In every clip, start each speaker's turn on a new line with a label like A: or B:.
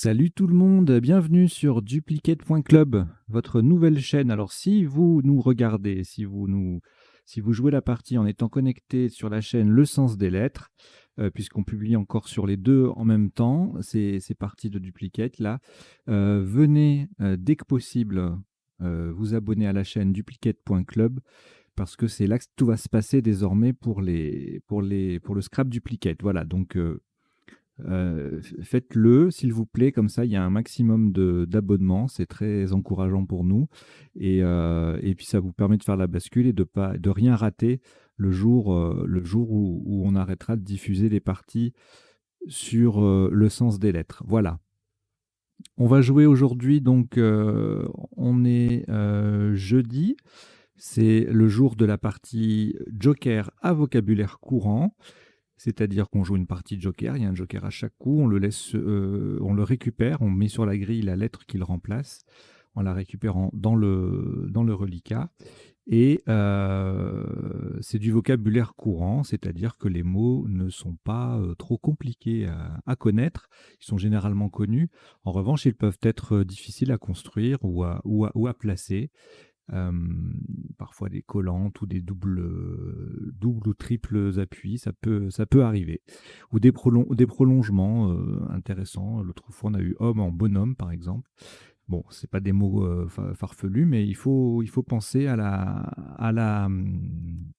A: Salut tout le monde, bienvenue sur duplicate.club, votre nouvelle chaîne. Alors si vous nous regardez, si vous jouez la partie en étant connecté sur la chaîne Le Sens des Lettres, puisqu'on publie encore sur les deux en même temps, ces parties de duplicate là, venez dès que possible vous abonner à la chaîne duplicate.club parce que c'est là que tout va se passer désormais pour le scrap duplicate. Voilà, donc faites-le, s'il vous plaît, comme ça il y a un maximum d'abonnements, c'est très encourageant pour nous. Et puis ça vous permet de faire la bascule et de rien rater le jour où on arrêtera de diffuser les parties sur le sens des lettres. Voilà. On va jouer aujourd'hui, donc on est jeudi, c'est le jour de la partie Joker à vocabulaire courant. C'est-à-dire qu'on joue une partie de joker, il y a un joker à chaque coup, on le récupère, on met sur la grille la lettre qu'il remplace, en la récupérant dans le reliquat. Et c'est du vocabulaire courant, c'est-à-dire que les mots ne sont pas trop compliqués à connaître, ils sont généralement connus. En revanche, ils peuvent être difficiles à construire ou à placer. Parfois des collantes ou des doubles ou triples appuis, ça peut arriver. Ou des prolongements intéressants. L'autre fois, on a eu homme en bonhomme, par exemple. Bon, c'est pas des mots farfelus, mais il faut penser à la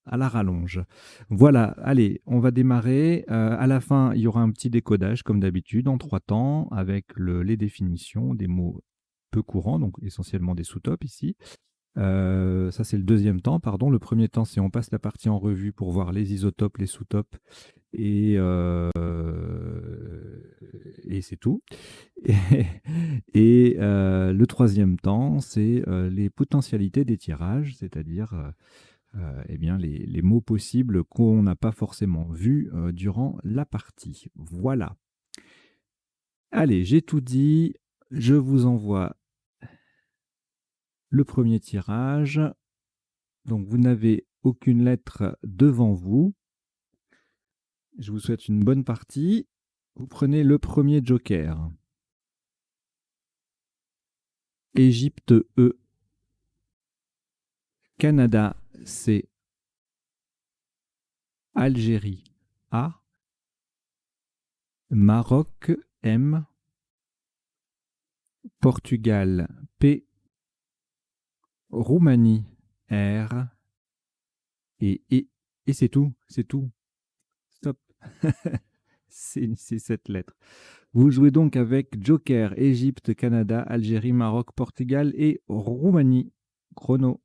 A: rallonge. Voilà, allez, on va démarrer. À la fin, il y aura un petit décodage, comme d'habitude, en trois temps, avec les définitions des mots peu courants, donc essentiellement des sous-tops ici. Ça, c'est le deuxième temps, pardon. Le premier temps, c'est on passe la partie en revue pour voir les isotopes, les sous-topes, et, et c'est tout. Et, le troisième temps, c'est les potentialités des tirages, c'est-à-dire eh bien, les mots possibles qu'on n'a pas forcément vus durant la partie. Voilà. Allez, j'ai tout dit. Je vous envoie le premier tirage. Donc, vous n'avez aucune lettre devant vous. Je vous souhaite une bonne partie. Vous prenez le premier joker. Égypte E. Canada C. Algérie A. Maroc M. Portugal P. Roumanie R. Et c'est tout, c'est tout. Stop. C'est cette lettre. Vous jouez donc avec Joker, Égypte, Canada, Algérie, Maroc, Portugal et Roumanie. Chrono.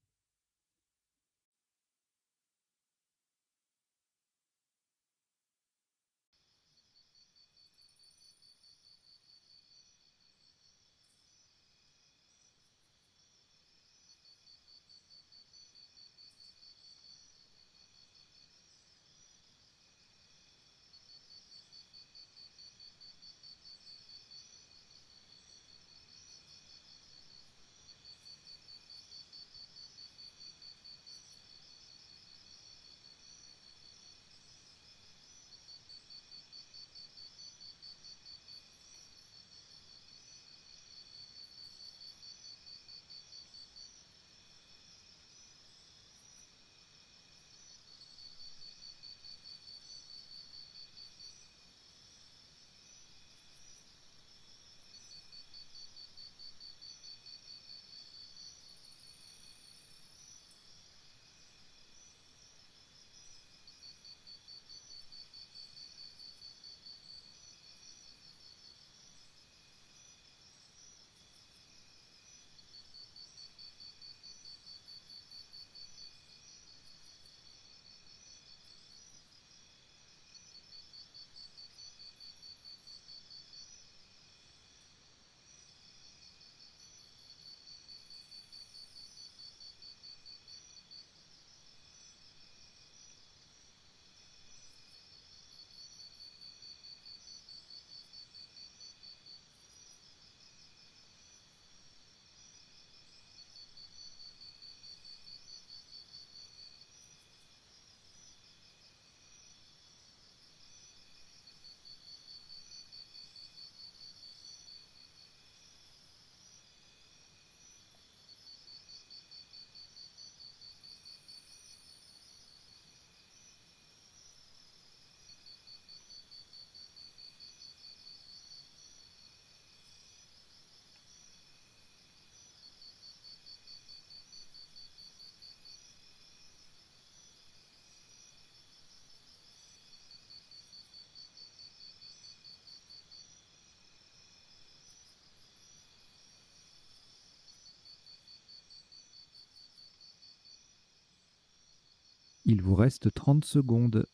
A: Il vous reste 30 secondes.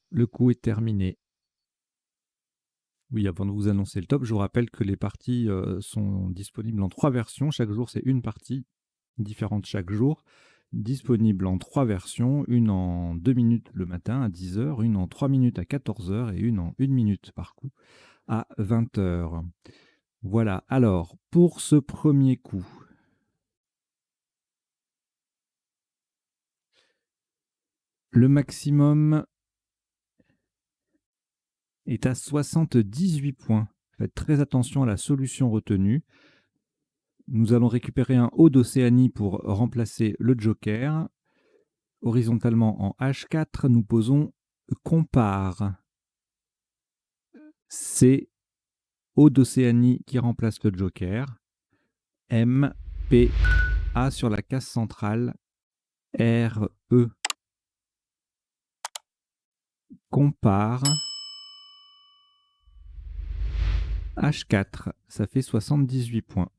A: Le coup est terminé. Oui, avant de vous annoncer le top, je vous rappelle que les parties sont disponibles en 3 versions. Chaque jour, c'est une partie différente chaque jour. Disponible en 3 versions, une en 2 minutes le matin à 10 heures, une en 3 minutes à 14 heures et une en 1 minute par coup à 20 heures. Voilà, alors pour ce premier coup, le maximum est à 78 points. Faites très attention à la solution retenue. Nous allons récupérer un haut d'Océanie pour remplacer le joker. Horizontalement en H4, nous posons compare. C'est haut d'Océanie qui remplace le joker. M, P, A sur la case centrale. R, E. Compare. H4, ça fait 78 points.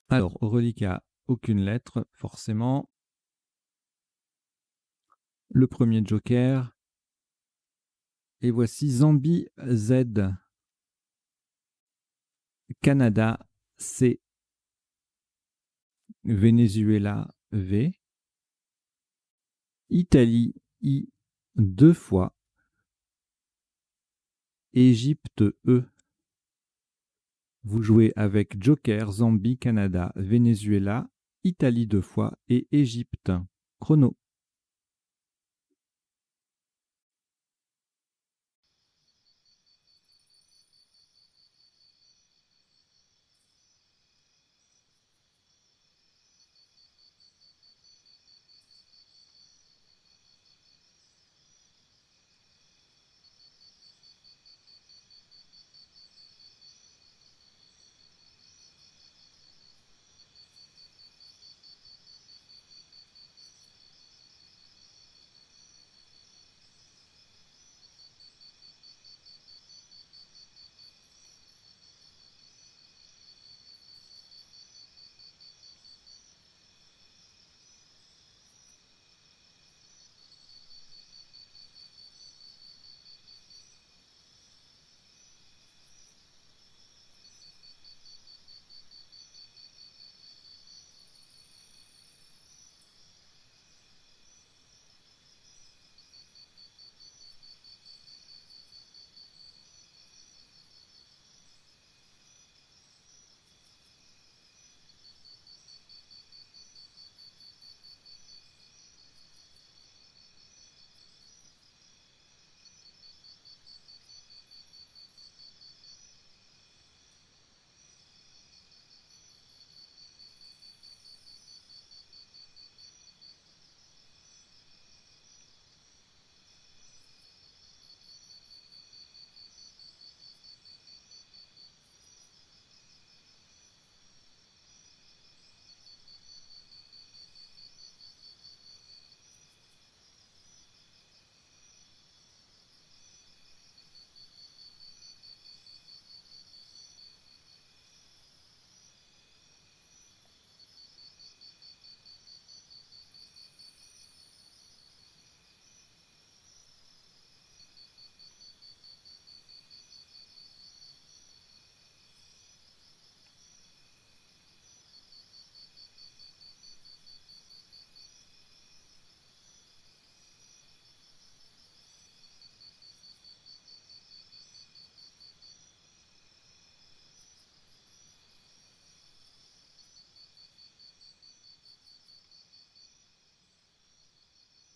A: Alors, au reliquat, aucune lettre, forcément. Le premier joker. Et voici Zambie Z. Canada C. Venezuela V. Italie I 2 fois. Égypte E. Vous jouez avec Joker, Zambie, Canada, Venezuela, Italie 2 fois et Égypte. Chrono.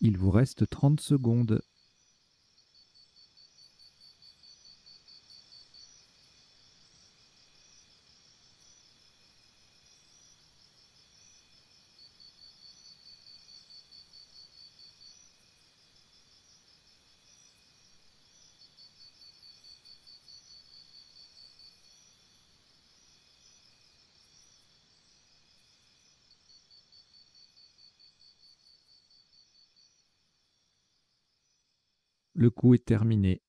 A: Il vous reste 30 secondes. Le coup est terminé.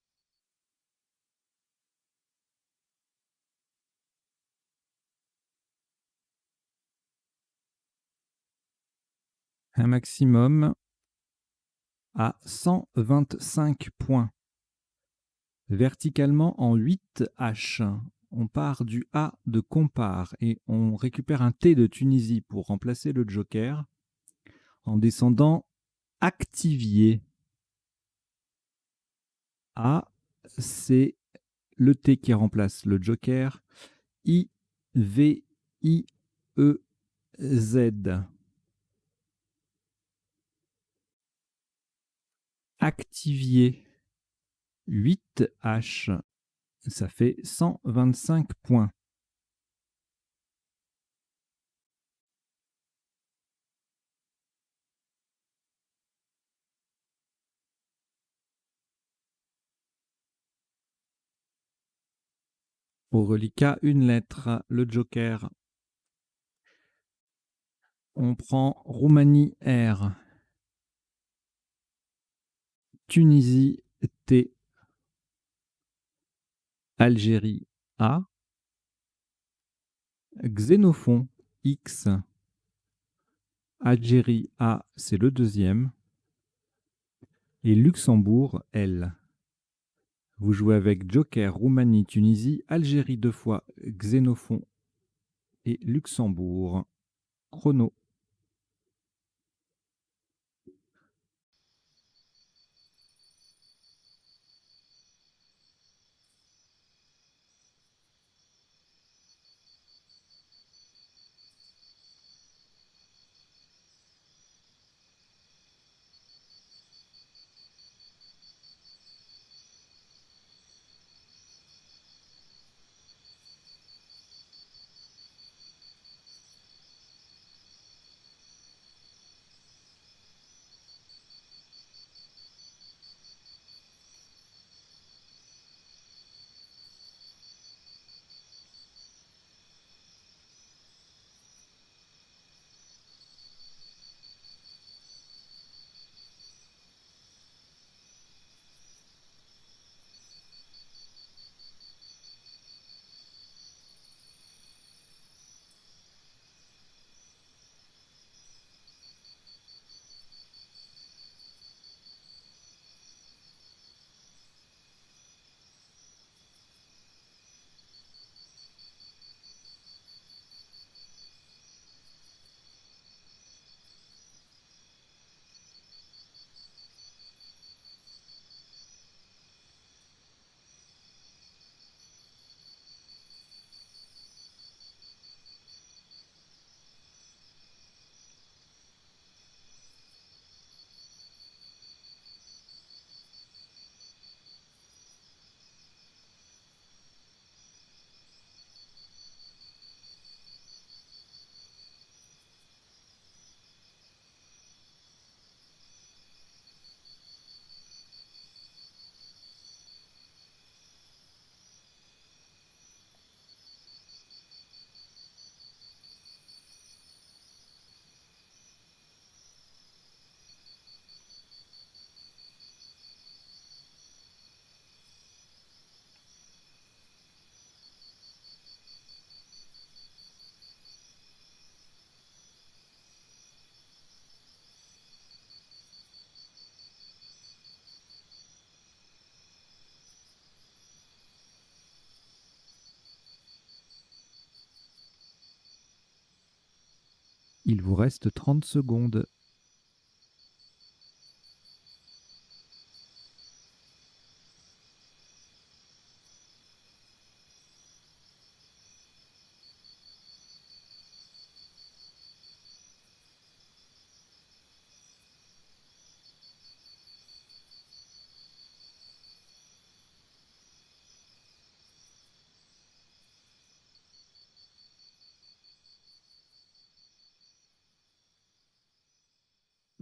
A: Un maximum à 125 points. Verticalement en 8 H. On part du A de compare et on récupère un T de Tunisie pour remplacer le joker. En descendant, activier. A, c'est le T qui remplace le joker. I, V, I, E, Z. Activier. 8 H. Ça fait 125 points. Au reliquat, une lettre, le joker. On prend Roumanie R, Tunisie T, Algérie A, Xénophon X, Algérie A, c'est le deuxième, et Luxembourg L. Vous jouez avec joker, Roumanie, Tunisie, Algérie 2 fois, Xénophon et Luxembourg. Chrono. Il vous reste 30 secondes.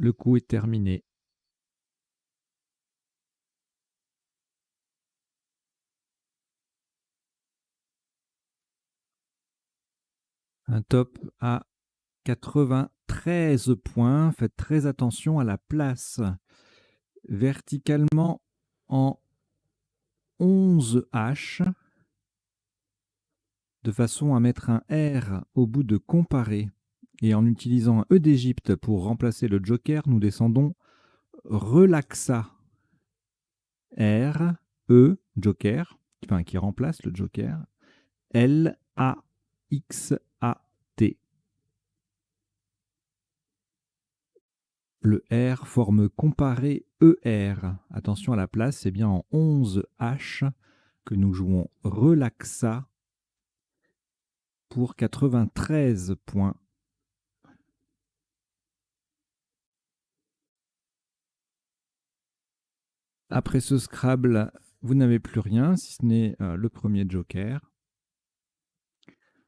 A: Le coup est terminé. Un top à 93 points. Faites très attention à la place. Verticalement en 11 H, de façon à mettre un R au bout de comparer. Et en utilisant un E d'Égypte pour remplacer le joker, nous descendons relaxa. R, E, joker, enfin qui remplace le joker. L, A, X, A, T. Le R forme comparé ER. Attention à la place, c'est bien en 11 H que nous jouons relaxa pour 93 points. Après ce Scrabble, vous n'avez plus rien, si ce n'est le premier joker.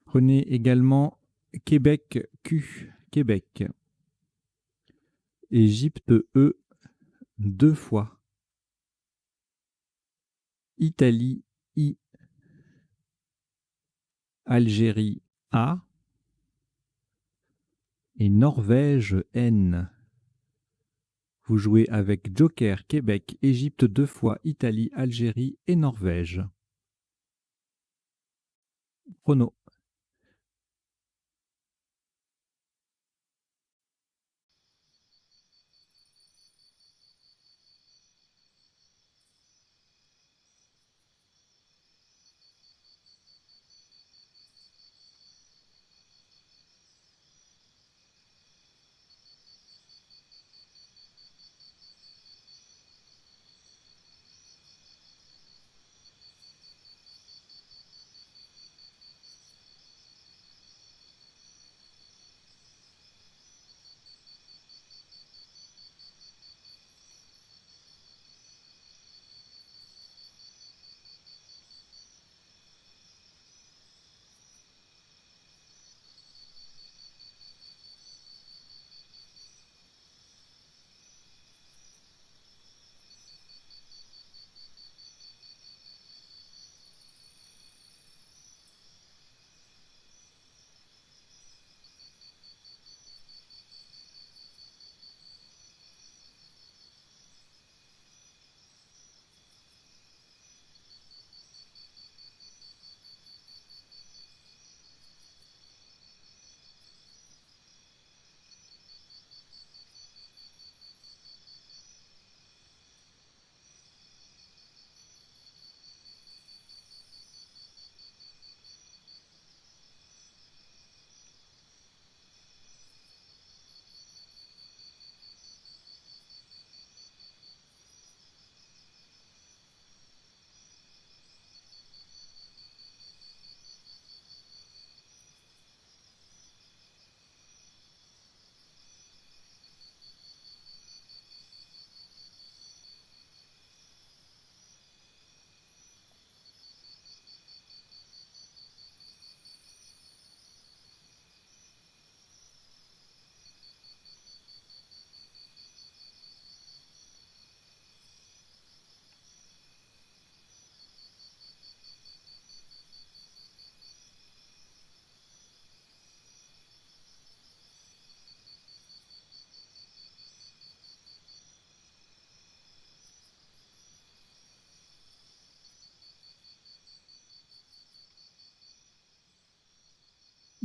A: Prenez également Québec Q, Québec. Égypte E, 2 fois. Italie I. Algérie A. Et Norvège N. Vous jouez avec Joker, Québec, Égypte 2 fois, Italie, Algérie et Norvège. Chrono.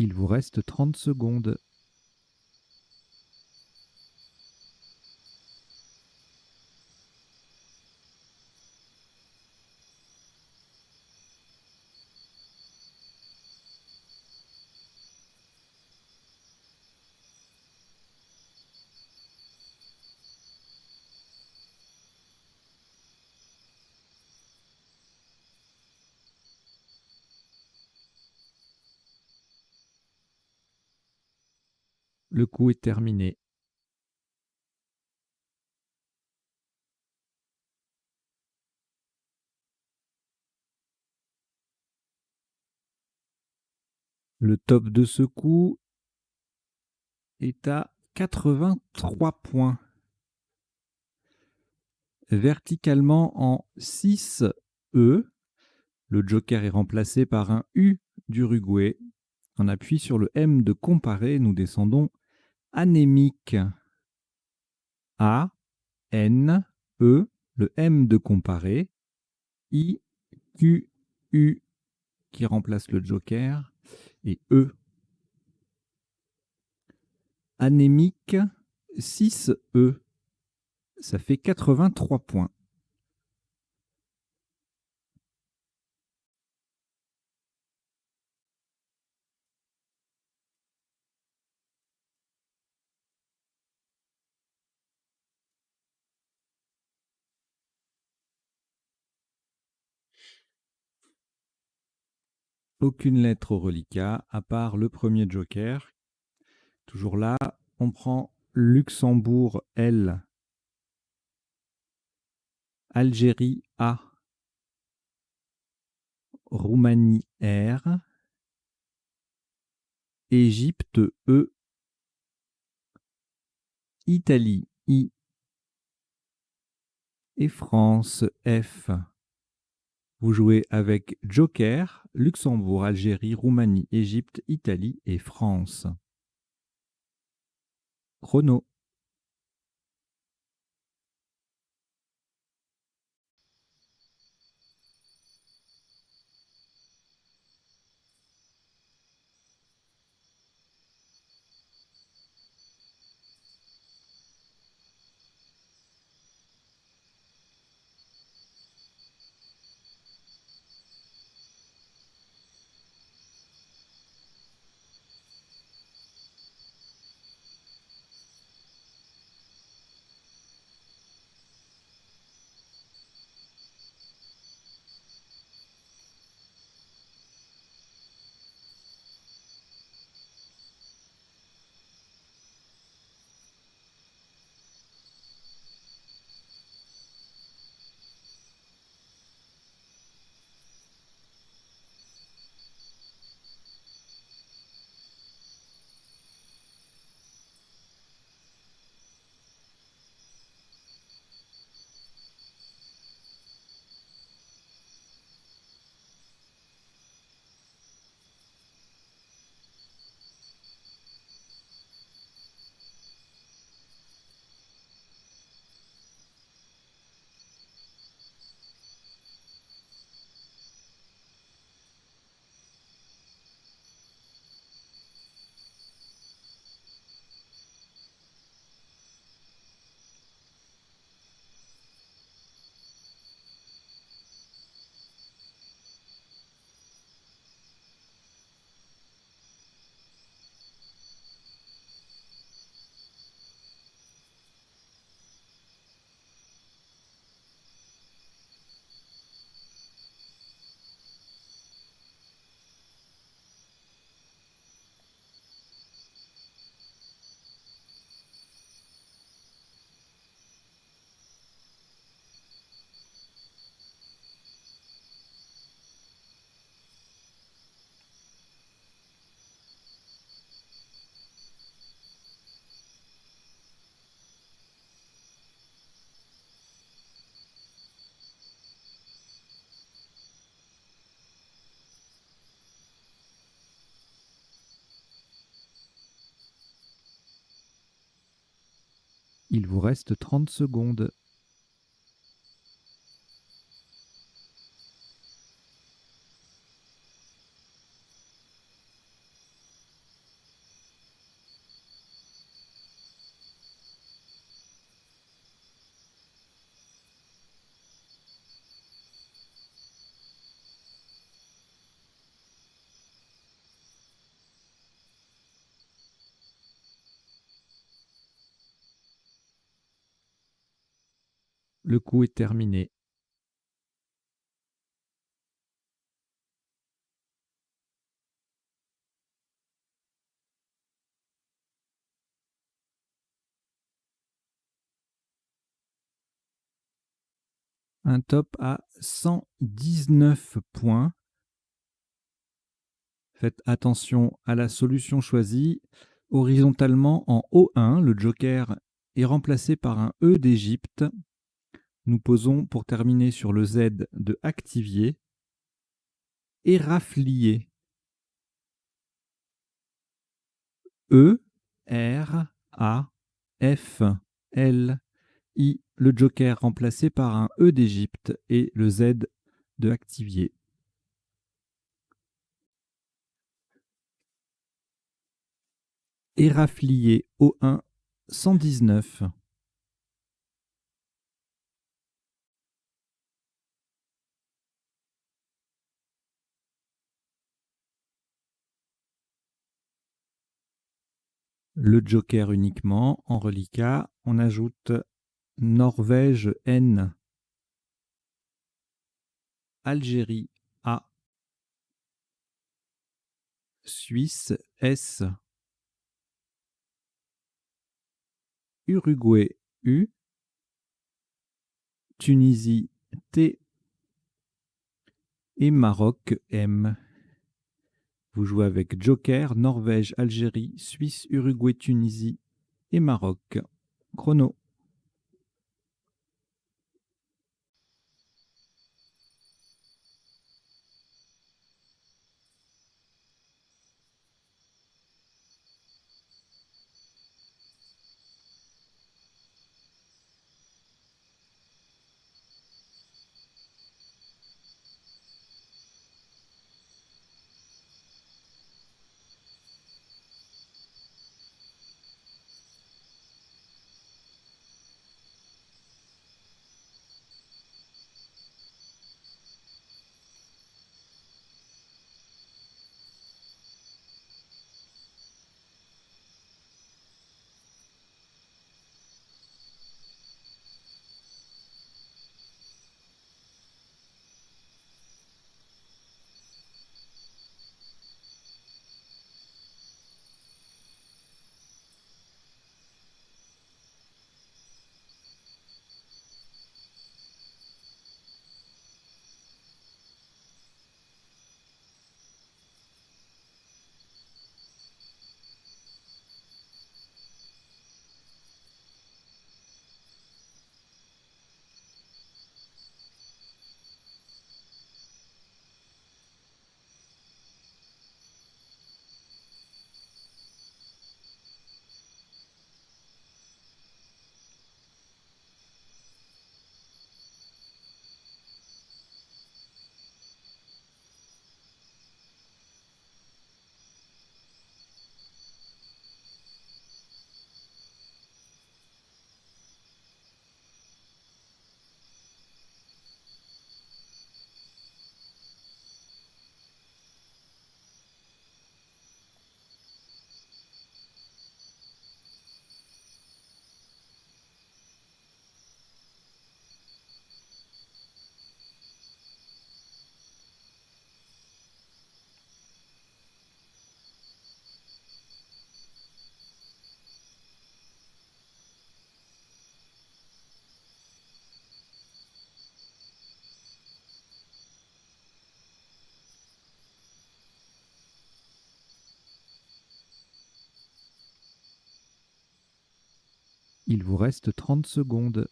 A: Il vous reste 30 secondes. Le coup est terminé. Le top de ce coup est à 83 points. verticalement en 6 E. Le joker est remplacé par un U d'Uruguay. On appuie sur le M de comparer, nous descendons anémique. A, N, E, le M de comparer. I, Q, U qui remplace le joker. Et E. Anémique, 6 E. Ça fait 83 points. Aucune lettre au reliquat, à part le premier joker. Toujours là, on prend Luxembourg L, Algérie A, Roumanie R, Égypte E, Italie I et France F. Vous jouez avec joker, Luxembourg, Algérie, Roumanie, Égypte, Italie et France. Chrono. Il vous reste 30 secondes. Le coup est terminé. Un top à 119 points. Faites attention à la solution choisie. Horizontalement en O1, le joker est remplacé par un E d'Égypte. Nous posons pour terminer sur le Z de activier, éraflier. E-R-A-F-L-I, le joker remplacé par un E d'Égypte et le Z de activier. Éraflier O1 119. Le joker uniquement en reliquat. On ajoute Norvège N, Algérie A, Suisse S, Uruguay U, Tunisie T et Maroc M. Vous jouez avec joker, Norvège, Algérie, Suisse, Uruguay, Tunisie et Maroc. Chrono. Il vous reste 30 secondes.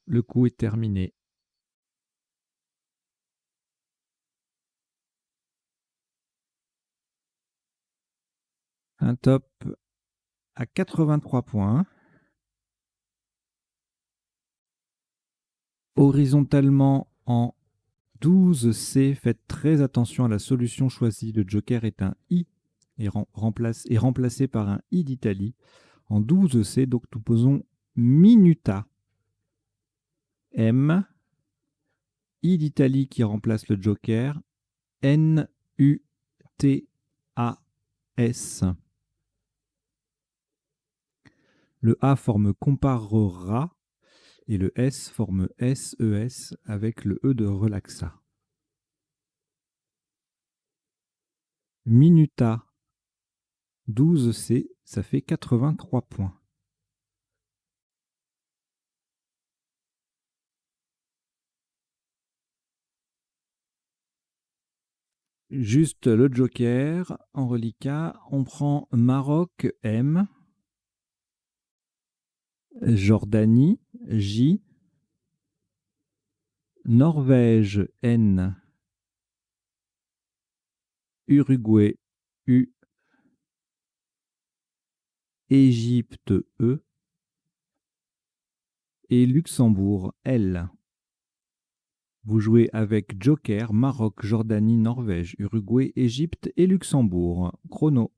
A: Le coup est terminé. Un top à 83 points. Horizontalement en 12C, faites très attention à la solution choisie. Le joker est un I et remplacé par un I d'Italie. En 12C, donc nous posons minuta. M, I d'Italie qui remplace le joker, N, U, T, A, S. Le A forme comparera Et le S forme SES avec le E de relaxa. Minuta 12C, ça fait 83 points. Juste le joker en reliquat, on prend Maroc M, Jordanie J, Norvège N, Uruguay U, Égypte E et Luxembourg L. Vous jouez avec joker, Maroc, Jordanie, Norvège, Uruguay, Égypte et Luxembourg. Chrono.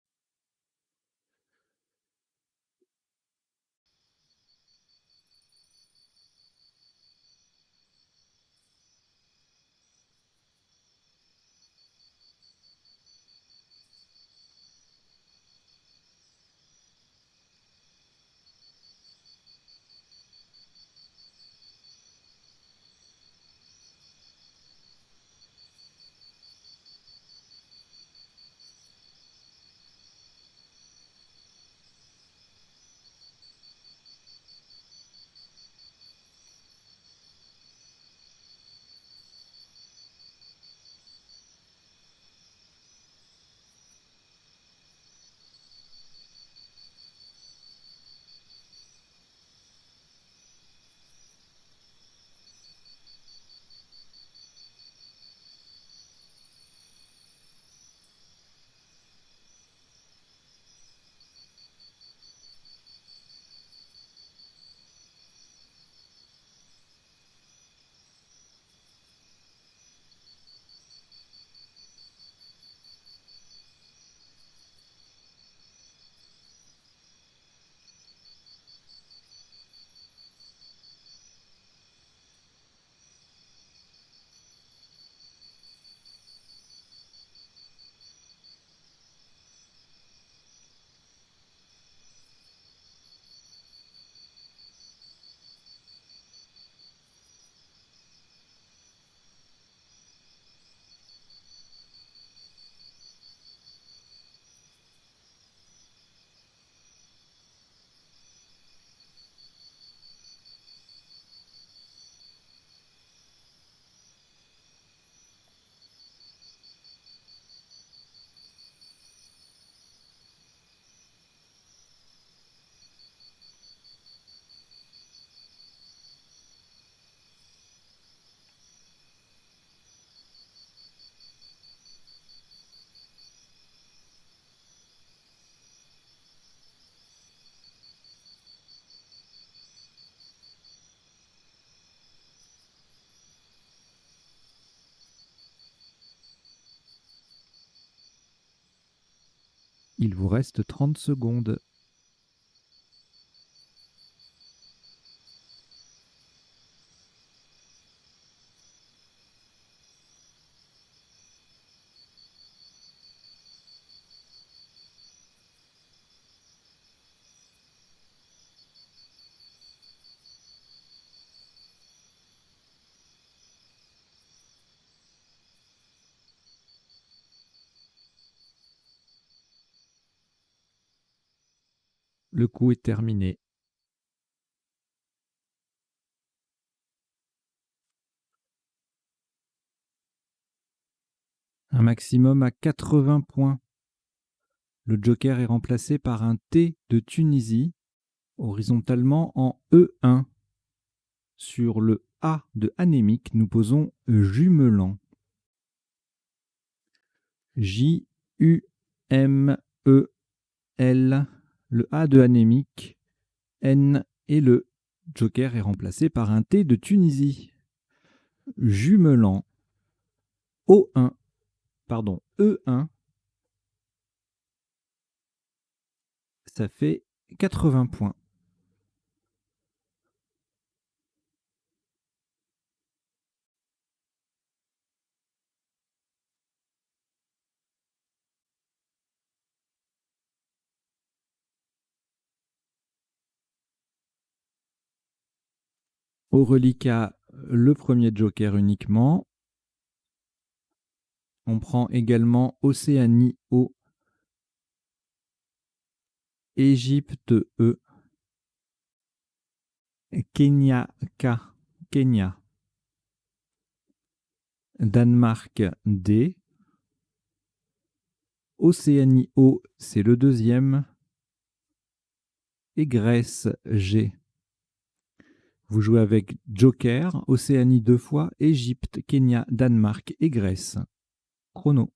A: Il vous reste 30 secondes. Le coup est terminé. Un maximum à 80 points. Le joker est remplacé par un T de Tunisie, horizontalement en E1. Sur le A de anémique, nous posons jumelant. J-U-M-E-L. Le A de anémique, N, et le joker est remplacé par un T de Tunisie. Jumelant. O1. Pardon, E1. Ça fait 80 points. Au reliquat, le premier joker uniquement. On prend également Océanie O, Égypte E, Kenya K, Kenya, Danemark D, Océanie O, c'est le deuxième, et Grèce G. Vous jouez avec Joker, Océanie 2 fois, Égypte, Kenya, Danemark et Grèce. Chrono.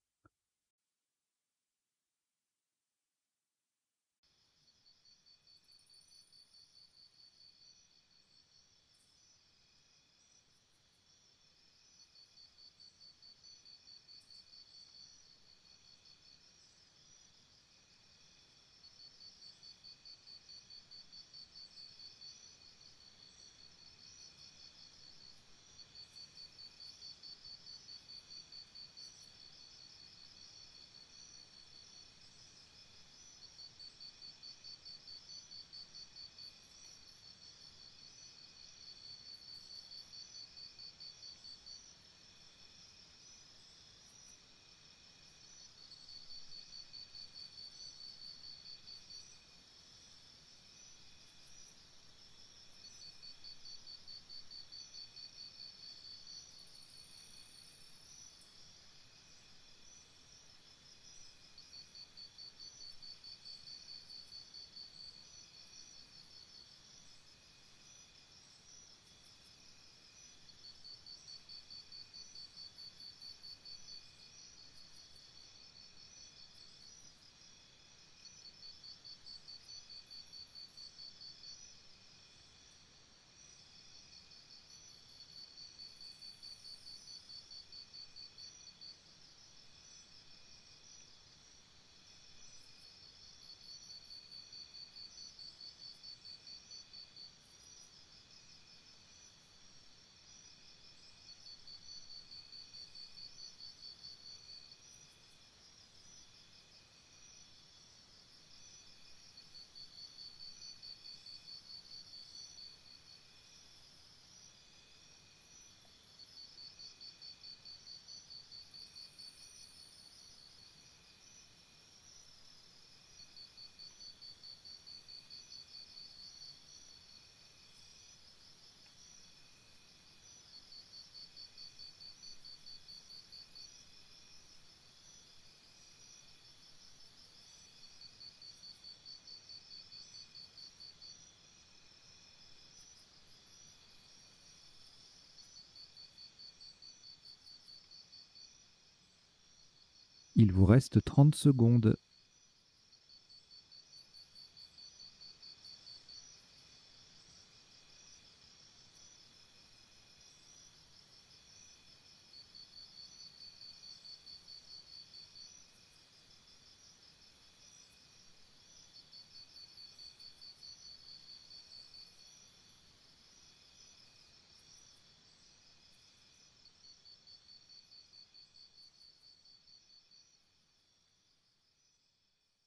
A: Il vous reste 30 secondes.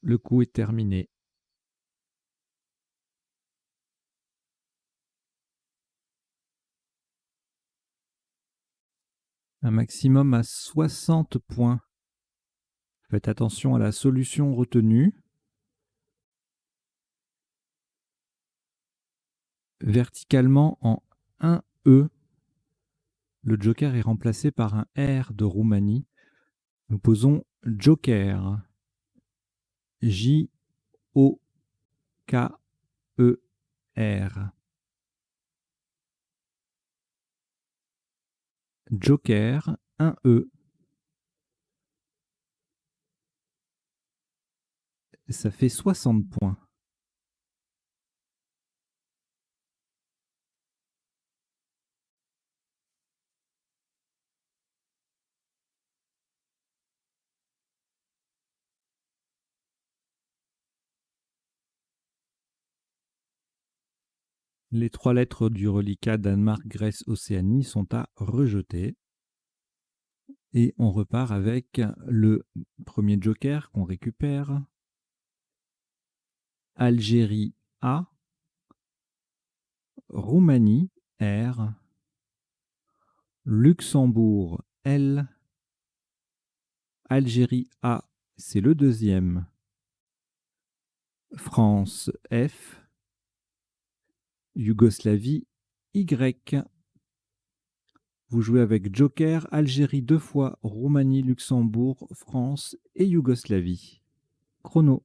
A: Le coup est terminé. Un maximum à 60 points. Faites attention à la solution retenue. Verticalement en 1E, le joker est remplacé par un R de Roumanie. Nous posons Joker. J-O-K-E-R. Joker, 1E. Ça fait 60 points. Les 3 lettres du reliquat Danemark, Grèce, Océanie sont à rejeter. Et on repart avec le premier joker qu'on récupère. Algérie A, Roumanie R, Luxembourg L, Algérie A, c'est le deuxième, France F, Yougoslavie Y. Vous jouez avec Joker, Algérie 2 fois, Roumanie, Luxembourg, France et Yougoslavie. Chrono.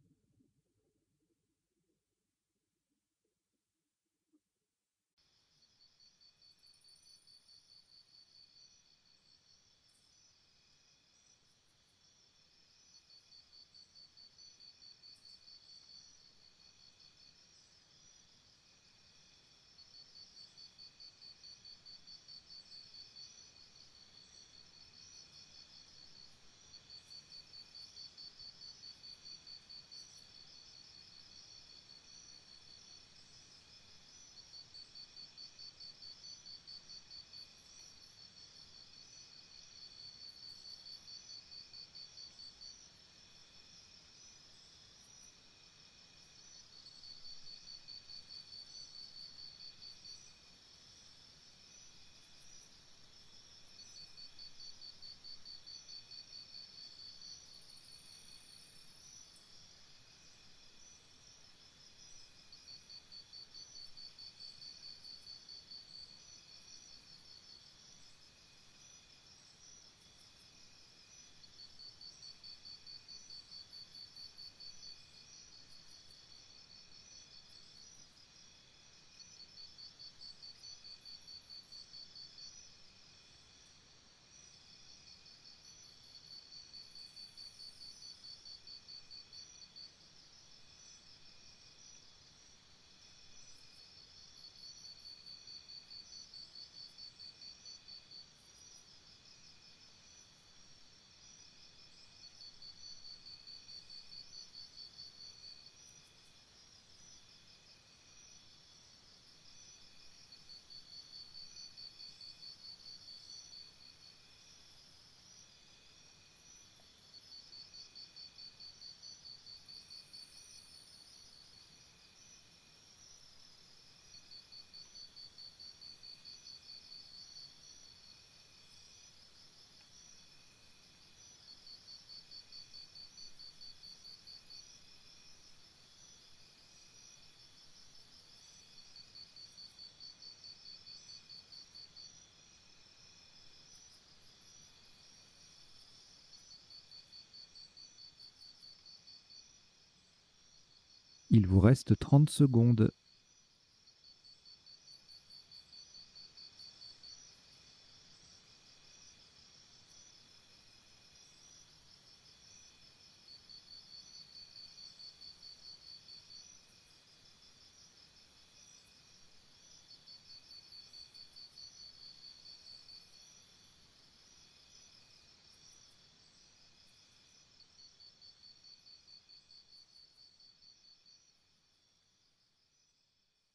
A: Il vous reste 30 secondes.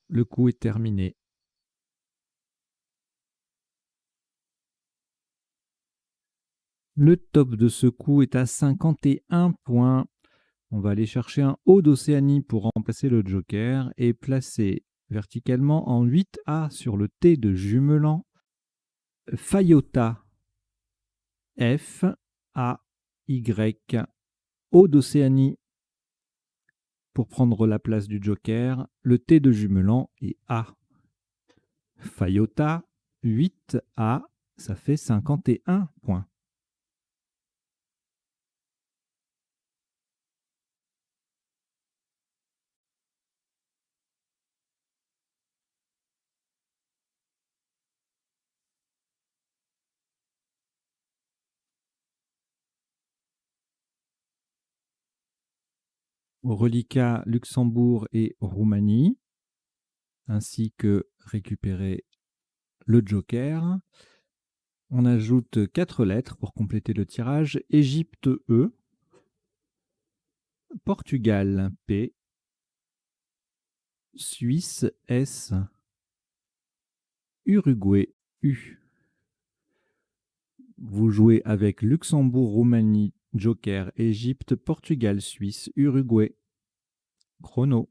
A: Le coup est terminé. Le top de ce coup est à 51 points. On va aller chercher un haut d'Océanie pour remplacer le joker et placer verticalement en 8A sur le T de Jumelan, Fayota, F, A, Y, haut d'Océanie pour prendre la place du joker, le T de Jumelan et A. Fayota, 8A, ça fait 51 points. Reliquat Luxembourg et Roumanie, ainsi que récupérer le joker. On ajoute 4 lettres pour compléter le tirage. Égypte E, Portugal P, Suisse S, Uruguay U. Vous jouez avec Luxembourg, Roumanie, joker, Égypte, Portugal, Suisse, Uruguay. Chrono.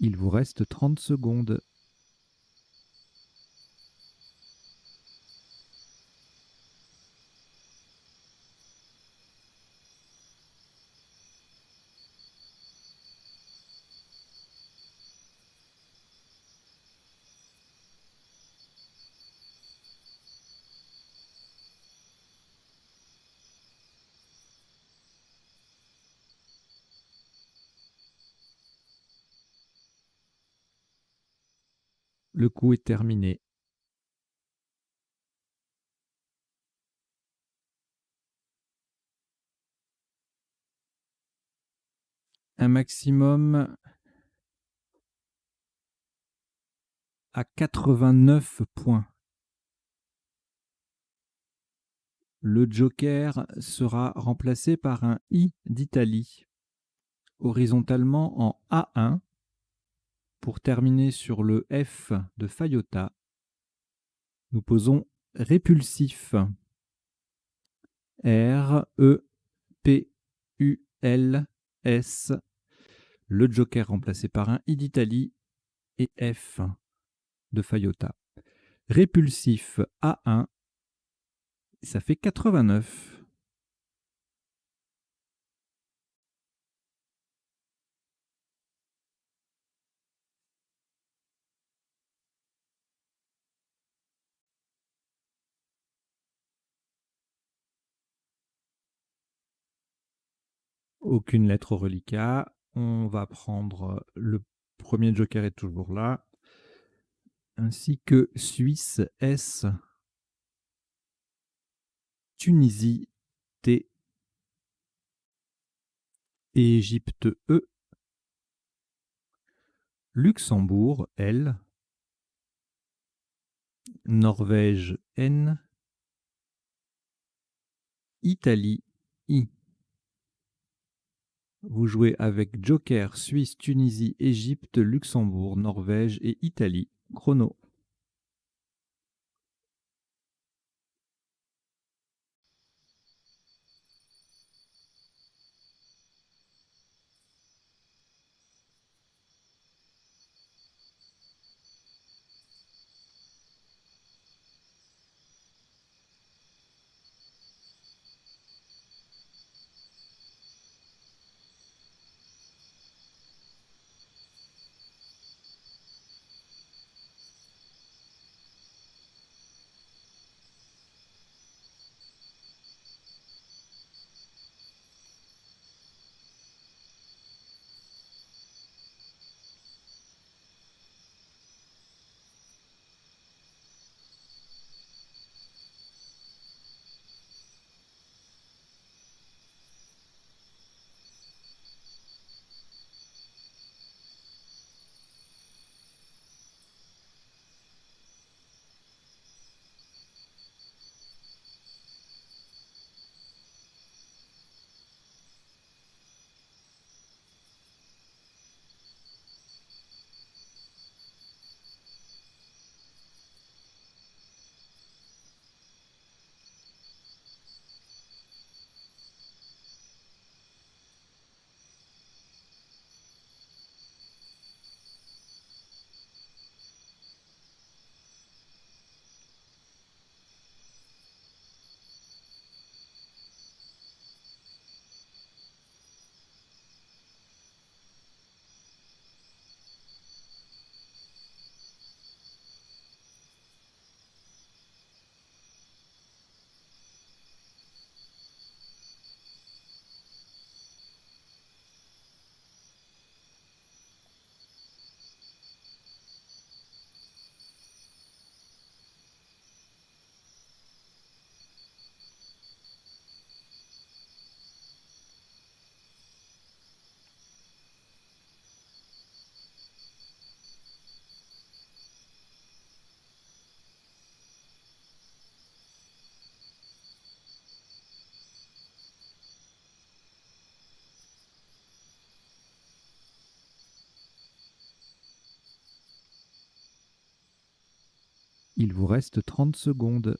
A: Il vous reste 30 secondes. Le coup est terminé. Un maximum à 89 points. Le joker sera remplacé par un I d'Italie, horizontalement en A1, pour terminer sur le F de Fayota. Nous posons répulsif. R-E-P-U-L-S. Le joker remplacé par un I d'Italie et F de Fayota. Répulsif A1, ça fait 89. Aucune lettre au reliquat. On va prendre le premier joker est toujours là, ainsi que Suisse S, Tunisie T, Égypte E, Luxembourg L, Norvège N, Italie I. Vous jouez avec joker Suisse, Tunisie, Égypte, Luxembourg, Norvège et Italie. Chrono. Il vous reste 30 secondes.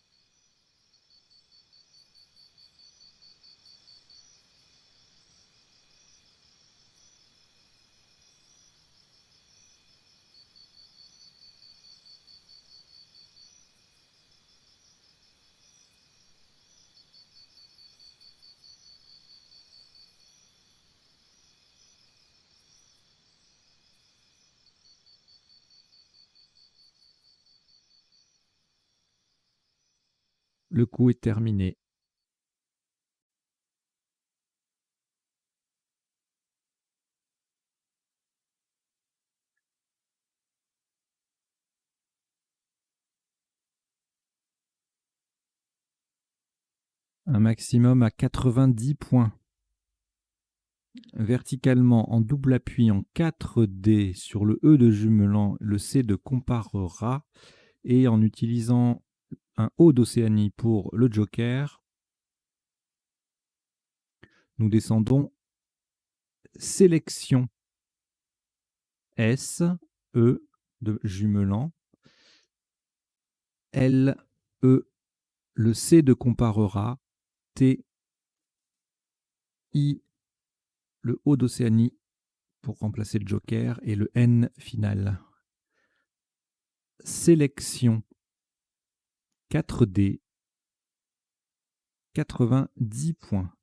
A: Le coup est terminé. Un maximum à 90 points. Verticalement en double appui en 4D sur le E de jumelant, le C de comparera et en utilisant un O d'Océanie pour le joker, nous descendons sélection S, E de jumelant, L, E, le C de comparera, T, I, le O d'Océanie pour remplacer le joker et le N final. Sélection 4D, 90 points.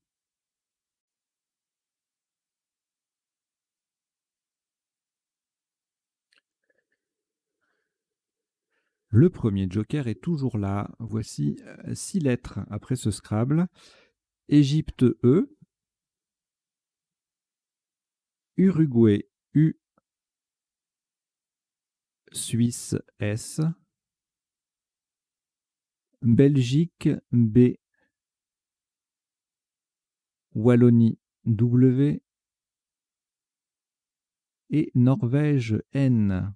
A: Le premier joker est toujours là. Voici 6 lettres après ce Scrabble. Égypte E, Uruguay U, Suisse S, Belgique B, Wallonie W et Norvège N.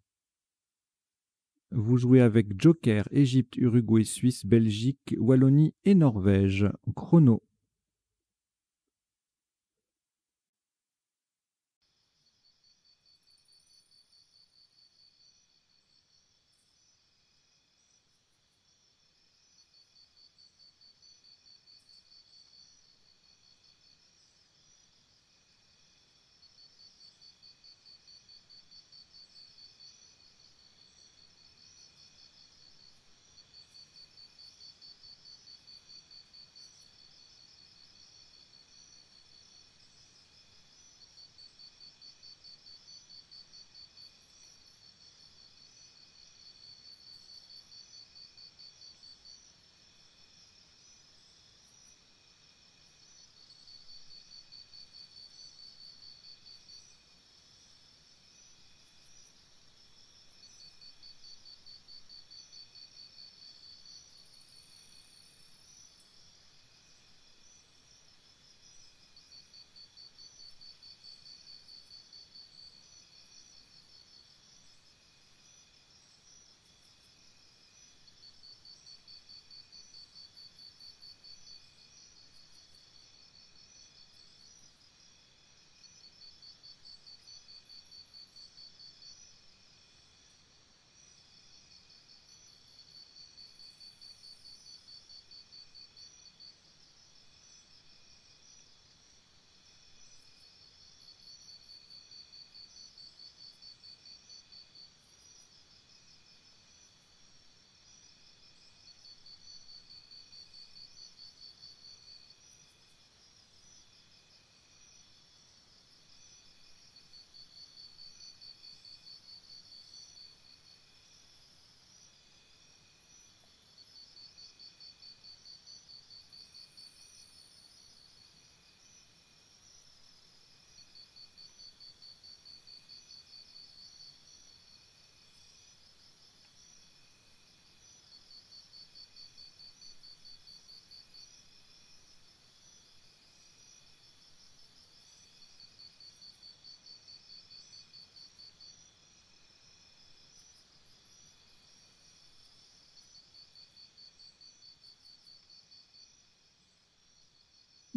A: Vous jouez avec Joker, Égypte, Uruguay, Suisse, Belgique, Wallonie et Norvège. Chrono.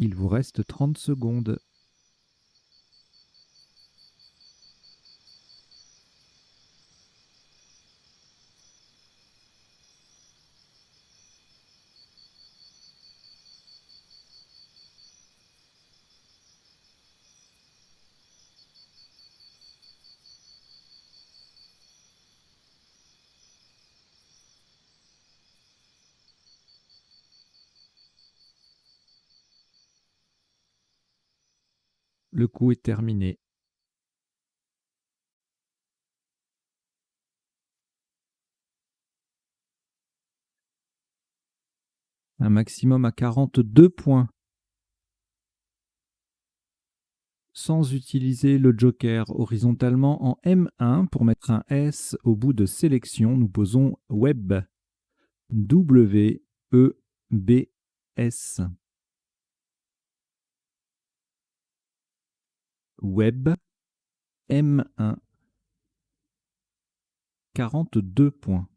A: Il vous reste 30 secondes. Le coup est terminé. Un maximum à 42 points. Sans utiliser le joker horizontalement en M1 pour mettre un S au bout de sélection, nous posons web. W-E-B-S. Web M1. 42 points.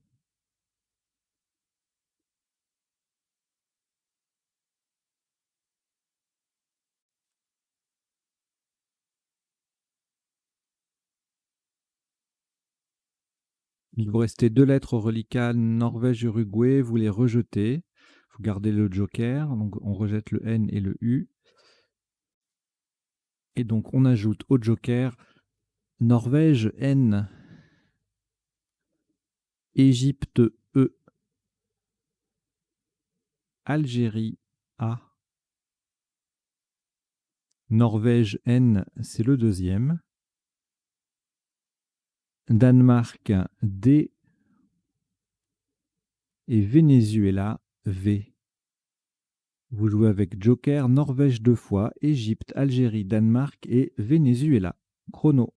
A: Il vous restait 2 lettres au reliquat Norvège-Uruguay, vous les rejetez. Vous gardez le joker, donc on rejette le N et le U. Et donc on ajoute au joker Norvège N, Égypte E, Algérie A. Norvège N, c'est le deuxième. Danemark D et Venezuela V. Vous jouez avec joker, Norvège 2 fois, Égypte, Algérie, Danemark et Venezuela. Chrono.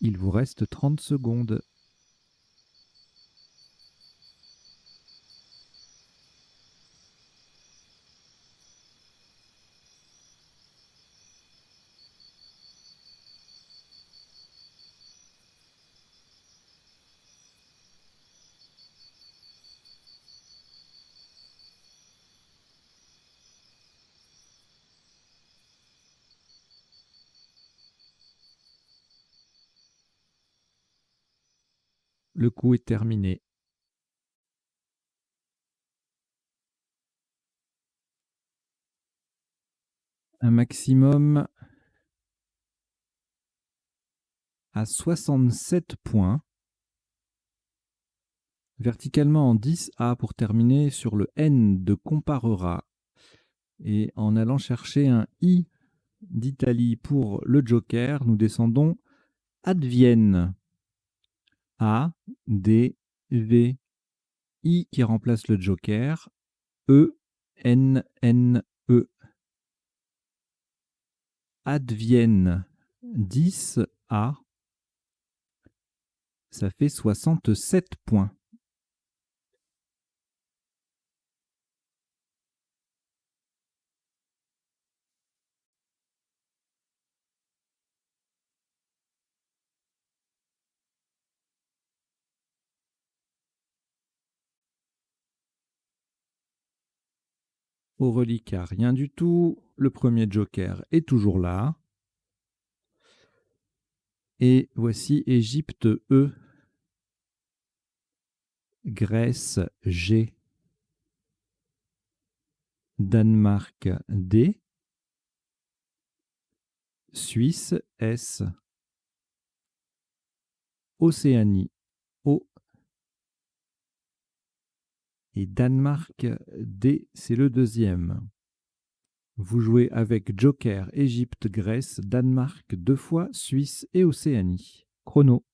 A: Il vous reste 30 secondes. Le coup est terminé. Un maximum à 67 points. Verticalement en 10A pour terminer sur le N de comparera. Et en allant chercher un I d'Italie pour le joker, nous descendons advienne. A, D, V, I qui remplace le joker. E-N-N-E. Advienne 10A, ça fait 67 points. Au reliquat, rien du tout. Le premier joker est toujours là. Et voici Égypte E, Grèce G, Danemark D, Suisse S, Océanie O et Danemark D, c'est le deuxième. Vous jouez avec Joker, Égypte, Grèce, Danemark 2 fois, Suisse et Océanie. Chrono.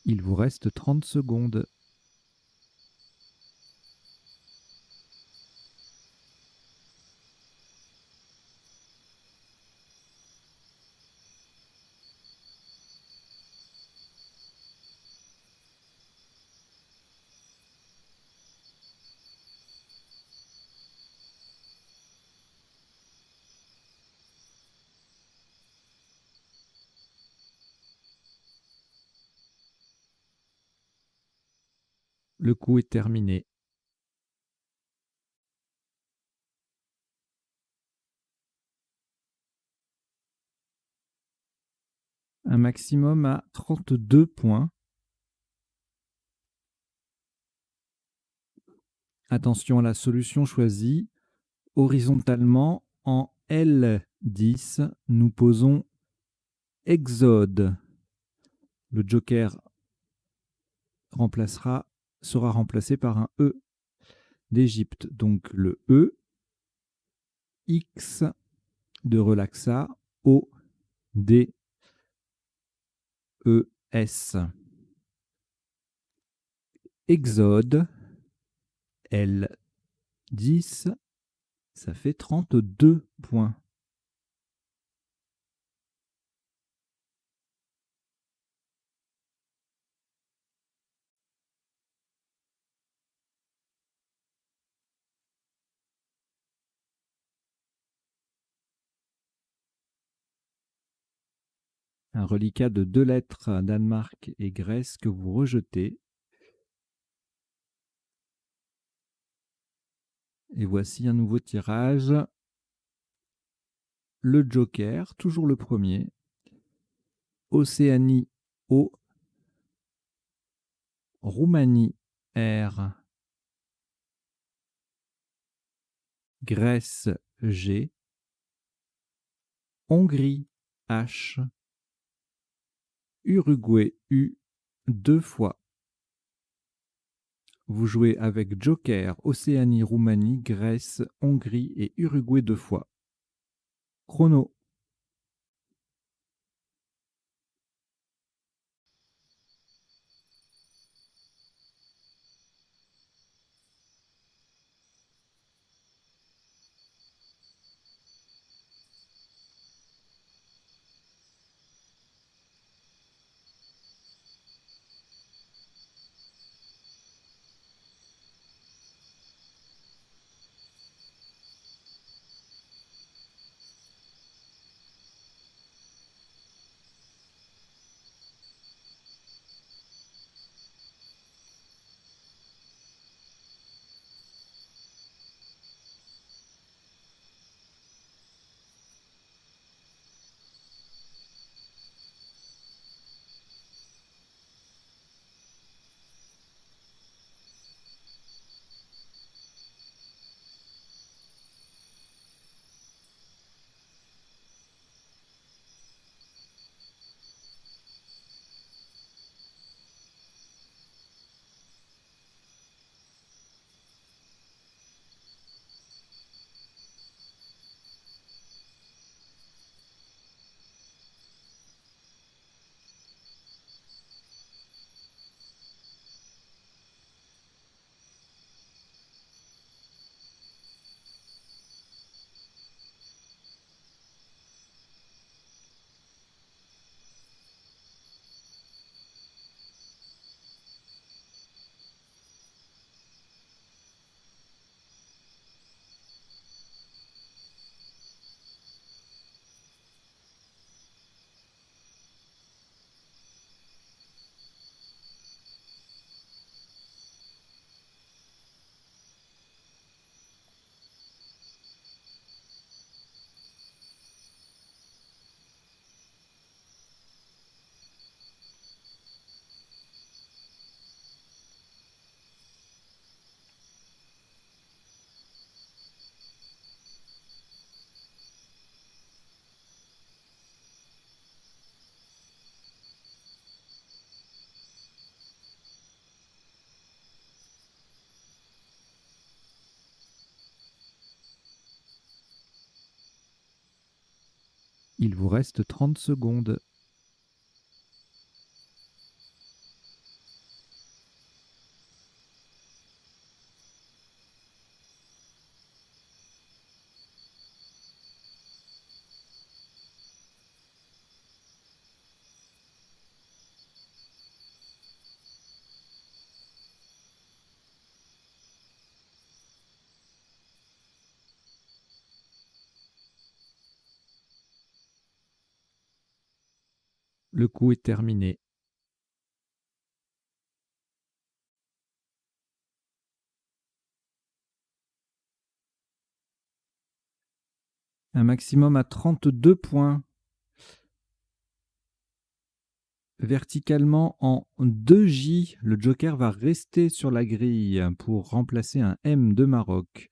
A: Il vous reste 30 secondes. Le coup est terminé. Un maximum à 32 points. Attention à la solution choisie. Horizontalement, en L10, nous posons Exode. Le joker sera remplacé par un E d'Égypte. Donc le E, X de relaxa, O, D, E, S. Exode, L, 10, ça fait 32 points. Un reliquat de 2 lettres, Danemark et Grèce, que vous rejetez. Et voici un nouveau tirage. Le Joker, toujours le premier. Océanie O. Roumanie R. Grèce G. Hongrie H. Uruguay U 2 fois. Vous jouez avec Joker, Océanie, Roumanie, Grèce, Hongrie et Uruguay 2 fois. Chrono. Il vous reste 30 secondes. Le coup est terminé. Un maximum à 32 points. Verticalement en 2J, le Joker va rester sur la grille pour remplacer un M de Maroc.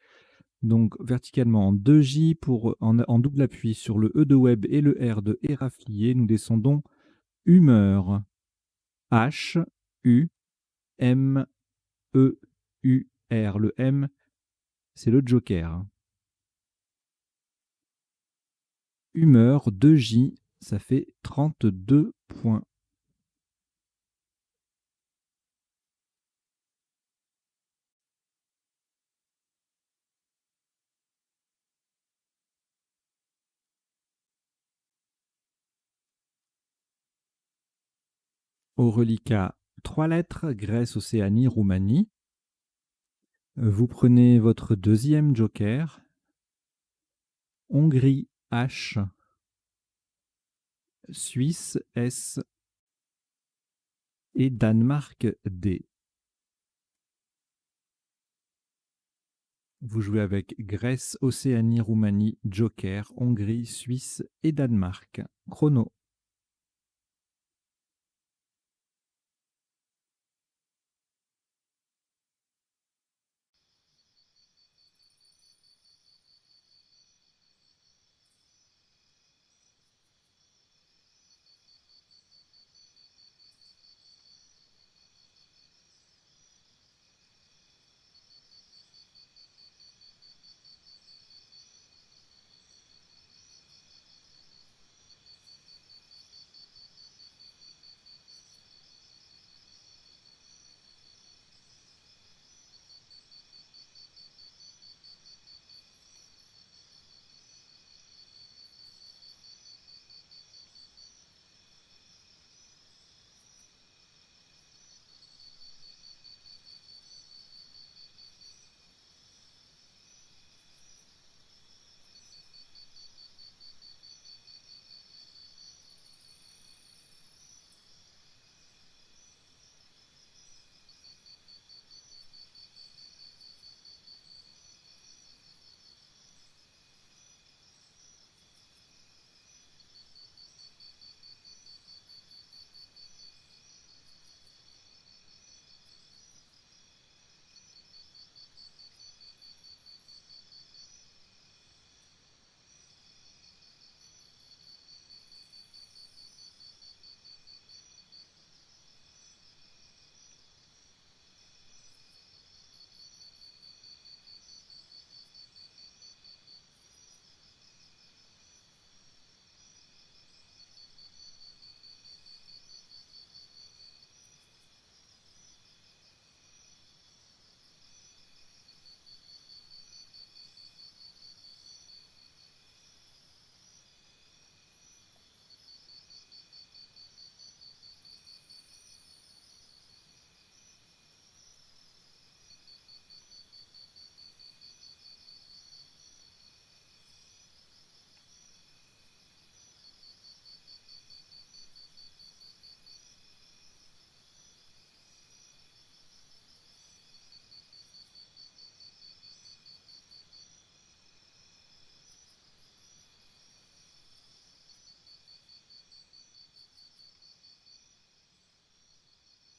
A: Donc verticalement en 2J en double appui sur le E de Web et le R de Éraflier, nous descendons humeur. H, U, M, E, U, R. Le M, c'est le Joker. Humeur 2J, ça fait 32 points. Au reliquat, 3 lettres, Grèce, Océanie, Roumanie. Vous prenez votre deuxième joker, Hongrie, H, Suisse, S et Danemark, D. Vous jouez avec Grèce, Océanie, Roumanie, joker, Hongrie, Suisse et Danemark. Chrono.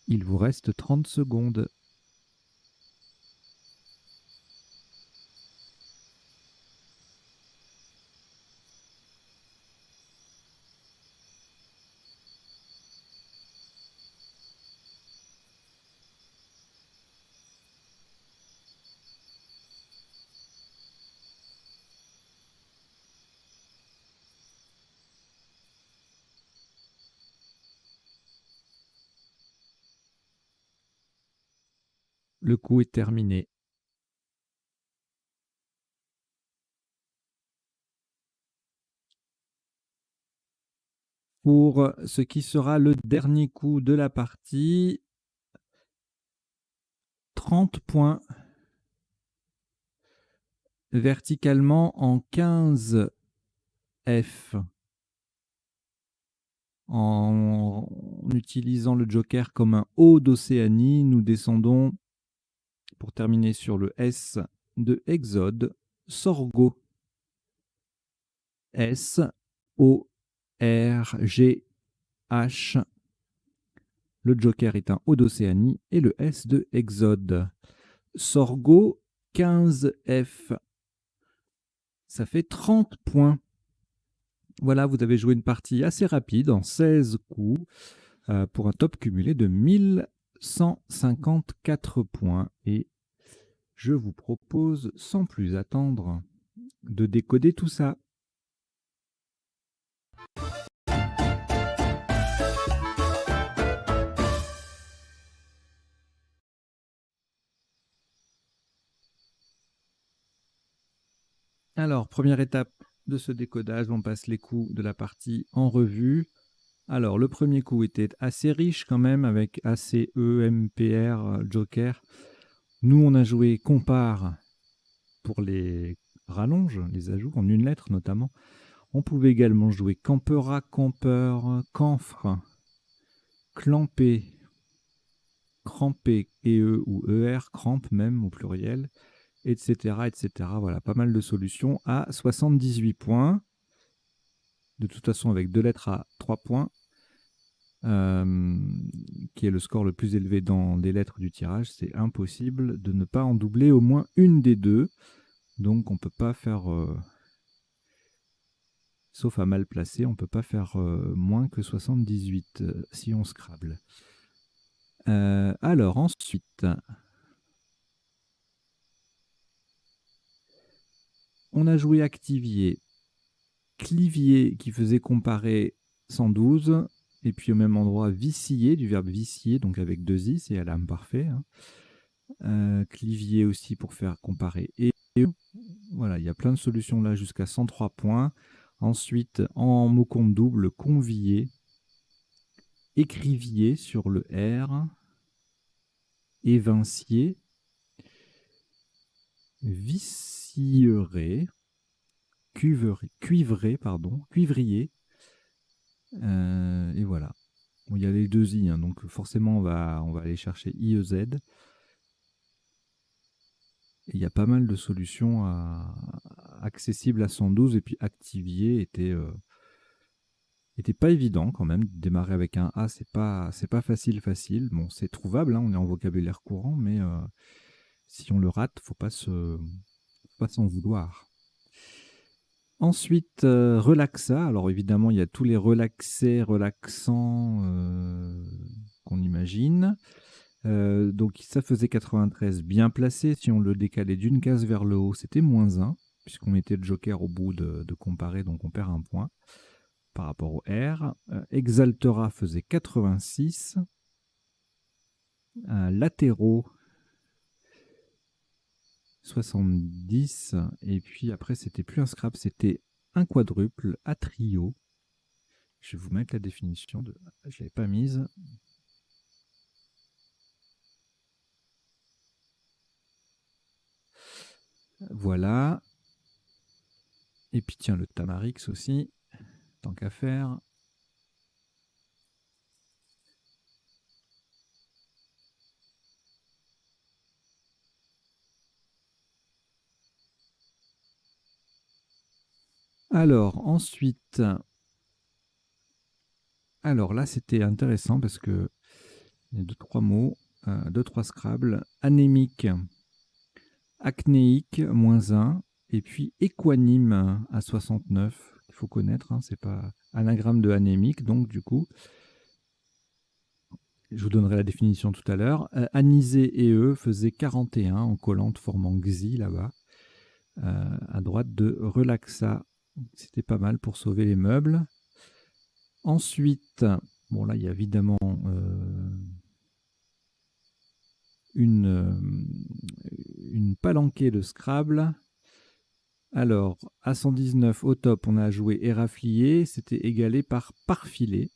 A: Il vous reste 30 secondes. Le coup est terminé. Pour ce qui sera le dernier coup de la partie, 30 points verticalement en 15 F. En utilisant le joker comme un O d'Océanie, nous descendons pour terminer sur le S de Exode, Sorgho. S-O-R-G-H. Le joker est un O d'Océanie et le S de Exode. Sorgho, 15F. Ça fait 30 points. Voilà, vous avez joué une partie assez rapide en 16 coups pour un top cumulé de 1154 points. Et je vous propose, sans plus attendre, de décoder tout ça. Alors, première étape de ce décodage, on passe les coups de la partie en revue. Alors, le premier coup était assez riche quand même, avec AC, E, MPR, Joker. Nous, on a joué compare pour les rallonges, les ajouts, en une lettre notamment. On pouvait également jouer campera, campeur, camphre, clampé, crampé, EE ou ER, crampe même au pluriel, etc., etc. Voilà, pas mal de solutions à 78 points. De toute façon, avec deux lettres à 3 points, qui est le score le plus élevé dans les lettres du tirage, c'est impossible de ne pas en doubler au moins une des deux. Donc on peut pas faire, sauf à mal placer, on peut pas faire moins que 78 si on Scrabble. Alors ensuite, on a joué Activier, Clivier qui faisait comparer 112, et puis au même endroit vicier, du verbe vicier, donc avec deux i, c'est à l'âme parfait. Hein. Clivier aussi pour faire comparer et voilà, il y a plein de solutions là jusqu'à 103 points. Ensuite, en mot compte double, convier, écrivier sur le R, évincier, vicieret, cuivrier, et voilà. Bon, il y a les deux i, hein, donc forcément on va aller chercher IEZ. Il y a pas mal de solutions accessibles à 112, et puis Activier était pas évident quand même. Démarrer avec un A, c'est pas facile. Bon, c'est trouvable, hein, on est en vocabulaire courant, mais si on le rate, faut pas s'en vouloir. Ensuite, relaxa. Alors évidemment, il y a tous les relaxés, relaxants qu'on imagine. Donc ça faisait 93 bien placé. Si on le décalait d'une case vers le haut, c'était -1, puisqu'on mettait le joker au bout de comparer, donc on perd un point par rapport au R. Exaltera faisait 86. Latéraux 70. Et puis après, c'était plus un scrap, c'était un quadruple à trio. Je vais vous mettre la définition de. Je l'avais pas mise. Voilà. Et puis tiens, le Tamarix aussi, tant qu'à faire. Alors, ensuite, alors là, c'était intéressant parce que il y a deux, trois mots, deux, trois Scrabble. Anémique, acnéique, -1, et puis équanime à 69. Il faut connaître, hein, c'est pas anagramme de anémique, donc du coup, je vous donnerai la définition tout à l'heure. Anisé et eux faisaient 41 en collante formant xi là-bas, à droite de relaxa. C'était pas mal pour sauver les meubles. Ensuite, bon là il y a évidemment une palanquée de Scrabble. Alors, à 119 au top, on a joué éraflier, c'était égalé par parfilé.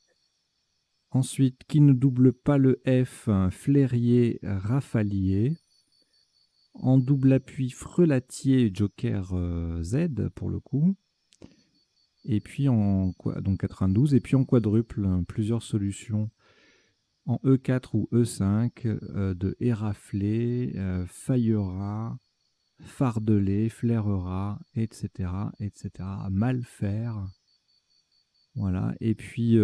A: Ensuite, qui ne double pas le F, flairier, rafalier. En double appui, frelatier, joker Z pour le coup. Et puis donc 92, et puis en quadruple, plusieurs solutions en E4 ou E5 de éraflé, faillera, fardelé, flairera, etc., etc. Mal faire. Voilà. Et puis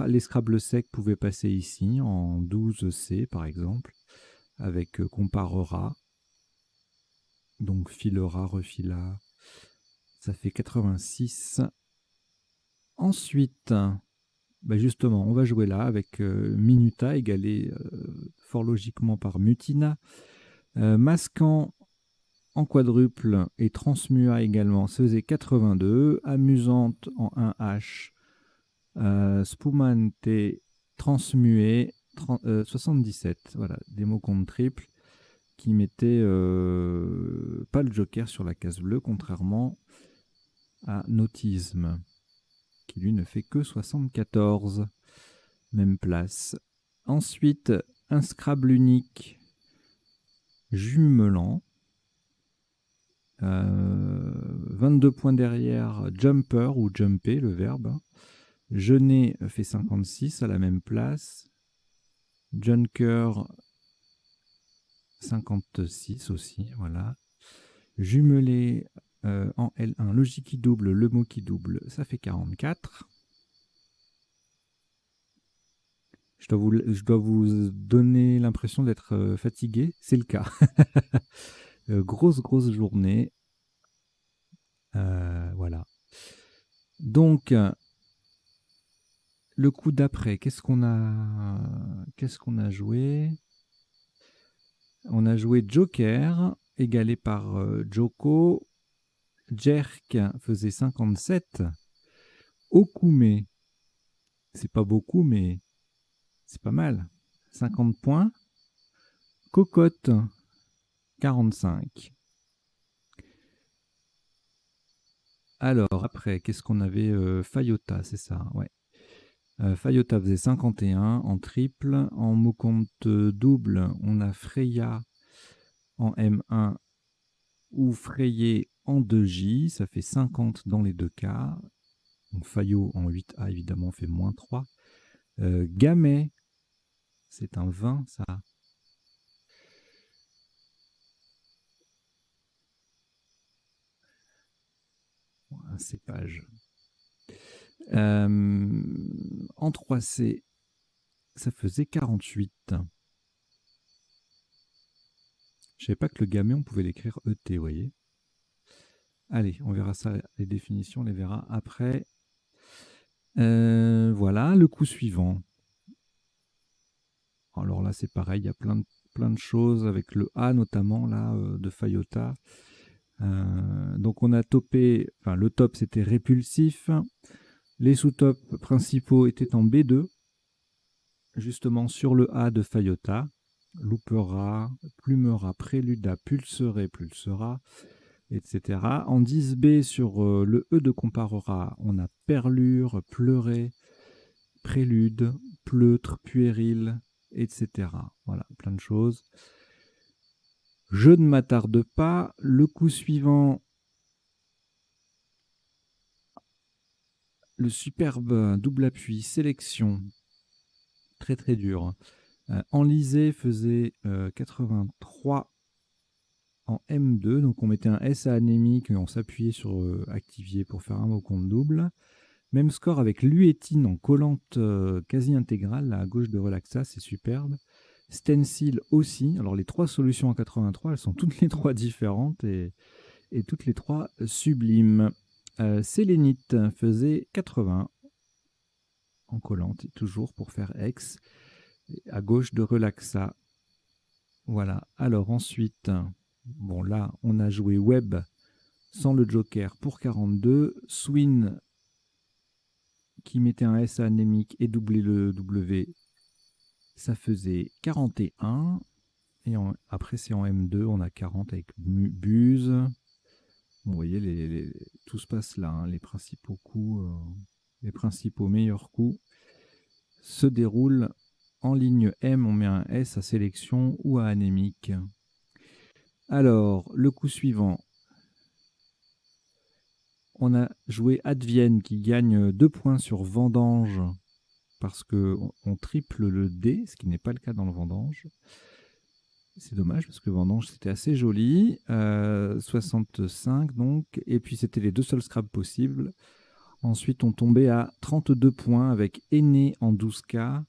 A: les Scrabble secs pouvaient passer ici en 12C par exemple, avec comparera. Donc filera, refila. Ça fait 86. Ensuite, bah justement, on va jouer là avec Minuta égalé fort logiquement par Mutina. Masquant en quadruple et Transmua également, ça faisait 82. Amusante en 1H. Spumante transmué 77. Voilà, des mots contre triple qui mettaient pas le joker sur la case bleue, contrairement à Nautisme, qui lui ne fait que 74. même place. Ensuite, un Scrabble unique jumelant. 22 points derrière, jumper ou jumper, le verbe. Jeunet fait 56 à la même place. Junker 56 aussi, voilà. Jumelé en L1, le J qui double, le mot qui double, ça fait 44. Je dois vous donner l'impression d'être fatigué, c'est le cas. Grosse journée. Voilà. Donc, le coup d'après, qu'est-ce qu'on a joué? On a joué Joker, égalé par Joko. Jerk faisait 57. Okume, c'est pas beaucoup, mais c'est pas mal. 50 points. Cocotte, 45. Alors, après, qu'est-ce qu'on avait? Fayota, c'est ça, ouais. Fayota faisait 51 en triple. En mot compte double, on a Freya en M1 ou Frayé en 2J. Ça fait 50 dans les deux cas. Donc, Fayot en 8A, évidemment, fait moins 3. Gamay, c'est un 20, ça. Un cépage. En 3C, ça faisait 48. Je savais pas que le Gamay, on pouvait l'écrire ET, vous voyez. Allez, on verra ça, les définitions, on les verra après. Voilà, le coup suivant. Alors là, c'est pareil, il y a plein de choses, avec le A notamment, là, de Fayota. Donc on a topé, enfin le top c'était répulsif. Les sous-tops principaux étaient en B2, justement sur le A de Fayota. Loupera, plumera, préluda, pulserait, pulsera, etc. En 10B sur le E de comparera, on a perlure, pleurer, prélude, pleutre, puéril, etc. Voilà, plein de choses. Je ne m'attarde pas. Le coup suivant, le superbe double appui, sélection, très dur. Enlisé faisait 83 en M2, donc on mettait un S à anémique et on s'appuyait sur activier pour faire un mot compte double. Même score avec luétine en collante quasi intégrale, là à gauche de Relaxa, c'est superbe. Stencil aussi. Alors les trois solutions en 83, elles sont toutes les trois différentes et toutes les trois sublimes. Sélénite faisait 80 en collante, toujours pour faire X. À gauche de Relaxa. Voilà. Alors ensuite, bon là, on a joué Web sans le Joker pour 42. Swin qui mettait un S anémique et doublait le W, ça faisait 41. Et après, c'est en M2, on a 40 avec Buse. Bon, vous voyez, tout se passe là. Hein, les principaux coups, les principaux meilleurs coups se déroulent en ligne M. On met un S à sélection ou à anémique. Alors, le coup suivant, on a joué Advienne qui gagne 2 points sur Vendange parce qu'on triple le D, ce qui n'est pas le cas dans le Vendange. C'est dommage parce que Vendange c'était assez joli. 65 donc, et puis c'était les deux seuls scraps possibles. Ensuite on tombait à 32 points avec Aîné en 12K,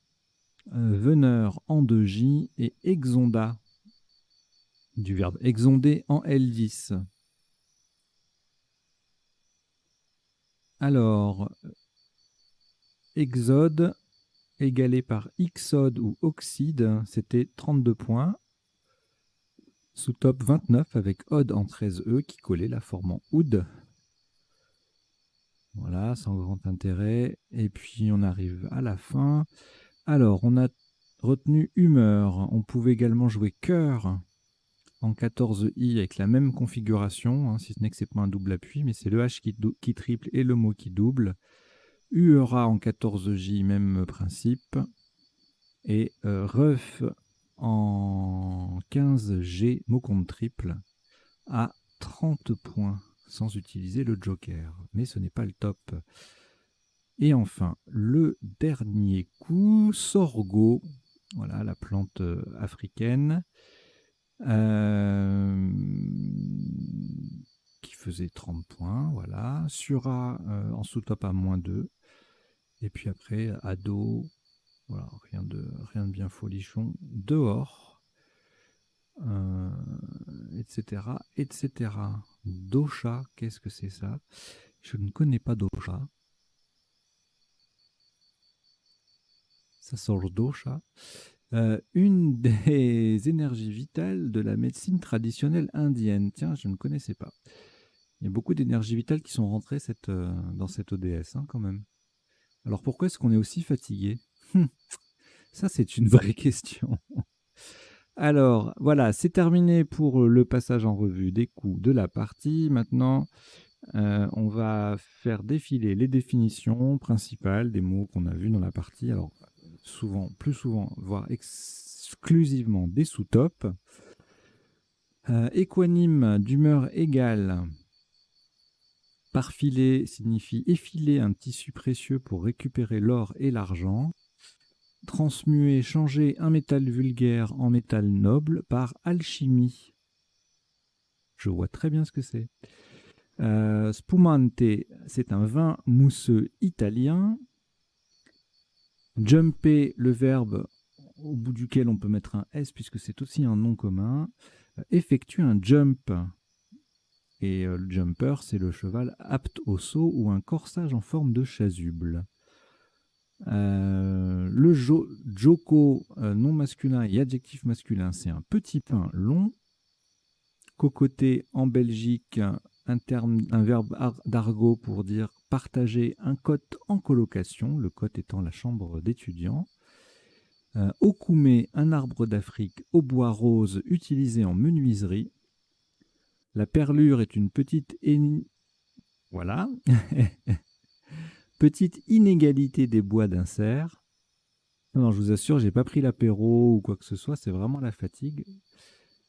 A: Veneur en 2J et Exonda, du verbe exonder en L10. Alors, Exode égalé par Ixode ou Oxyde, c'était 32 points. Sous top 29 avec Ode en 13E qui collait la formant Oud. Voilà, sans grand intérêt. Et puis on arrive à la fin. Alors, on a retenu humeur. On pouvait également jouer cœur en 14i avec la même configuration, hein, si ce n'est que c'est pas un double appui, mais c'est le H qui triple et le mot qui double. Uera en 14J, même principe. Et Ref en 15G, mot compte triple, à 30 points, sans utiliser le joker. Mais ce n'est pas le top. Et enfin, le dernier coup, sorgho, voilà la plante africaine, qui faisait 30 points, voilà. Sura en sous-top à -2. Et puis après, ado, voilà, rien de bien folichon, dehors, etc., etc. Dosha, qu'est-ce que c'est ça? Je ne connais pas Dosha. Ça sort dosha. Une des énergies vitales de la médecine traditionnelle indienne. Tiens, je ne connaissais pas. Il y a beaucoup d'énergies vitales qui sont rentrées dans cette ODS, hein, quand même. Alors pourquoi est-ce qu'on est aussi fatigué? Ça, c'est une vraie question. Alors, voilà, c'est terminé pour le passage en revue des coups de la partie. Maintenant, on va faire défiler les définitions principales des mots qu'on a vus dans la partie. Alors, plus souvent, voire exclusivement des sous-tops. Équanime d'humeur égale. Parfiler signifie effiler un tissu précieux pour récupérer l'or et l'argent. Transmuer, changer un métal vulgaire en métal noble par alchimie. Je vois très bien ce que c'est. Spumante, c'est un vin mousseux italien. Jumper, le verbe au bout duquel on peut mettre un S puisque c'est aussi un nom commun. Effectuer un jump. Et le jumper, c'est le cheval apte au saut ou un corsage en forme de chasuble. Le joko, nom masculin et adjectif masculin, c'est un petit pain long. Cocoter en Belgique, un verbe d'argot pour dire partager un cote en colocation, le cote étant la chambre d'étudiants. Okume, un arbre d'Afrique au bois rose utilisé en menuiserie. La perlure est une petite voilà. Petite inégalité des bois d'un cerf. Non, je vous assure, j'ai pas pris l'apéro ou quoi que ce soit, c'est vraiment la fatigue.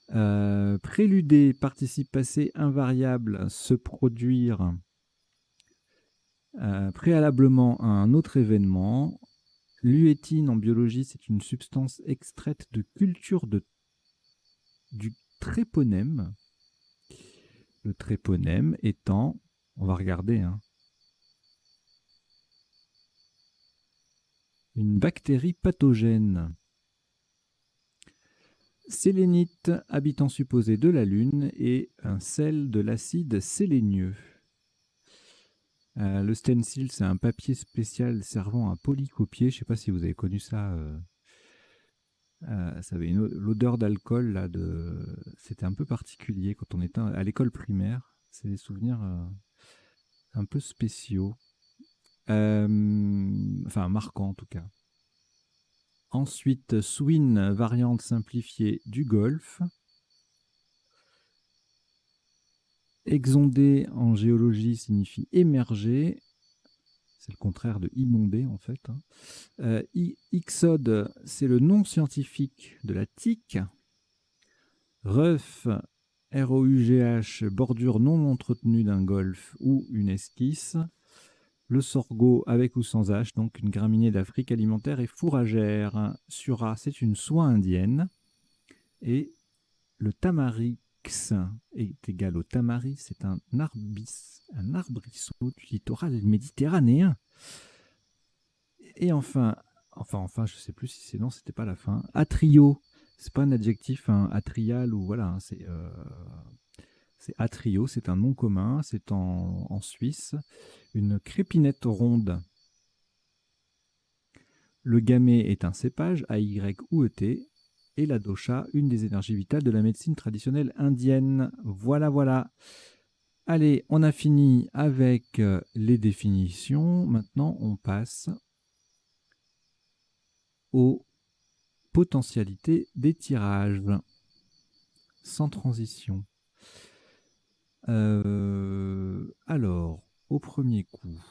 A: Préluder, participe passé invariable, se produire préalablement à un autre événement. Luétine en biologie, c'est une substance extraite de culture du tréponème. Le tréponème étant, on va regarder, hein, une bactérie pathogène. Sélénite, habitant supposé de la Lune, et un sel de l'acide sélénieux. Le stencil, c'est un papier spécial servant à polycopier. Je ne sais pas si vous avez connu ça. Ça avait l'odeur d'alcool là. C'était un peu particulier quand on était à l'école primaire. C'est des souvenirs un peu spéciaux. Enfin, marquants en tout cas. Ensuite, Swin, variante simplifiée du golf. Exonder en géologie signifie émerger. C'est le contraire de inonder en fait. Ixode, c'est le nom scientifique de la tique. Rough, R-O-U-G-H, bordure non entretenue d'un golfe ou une esquisse. Le sorgho, avec ou sans H, donc une graminée d'Afrique alimentaire et fourragère. Sura, c'est une soie indienne. Et le tamarix est égal au tamari, c'est un arbrisseau du littoral méditerranéen. Et enfin, je sais plus si c'est non, c'était pas la fin. Atrio, c'est pas un adjectif, un atrial ou voilà, c'est atrio, c'est un nom commun, c'est en Suisse, une crépinette ronde. Le gamay est un cépage, AY ou ET, et la dosha, une des énergies vitales de la médecine traditionnelle indienne. Voilà, voilà. Allez, on a fini avec les définitions. Maintenant, on passe aux potentialités des tirages. Sans transition. Alors, au premier coup,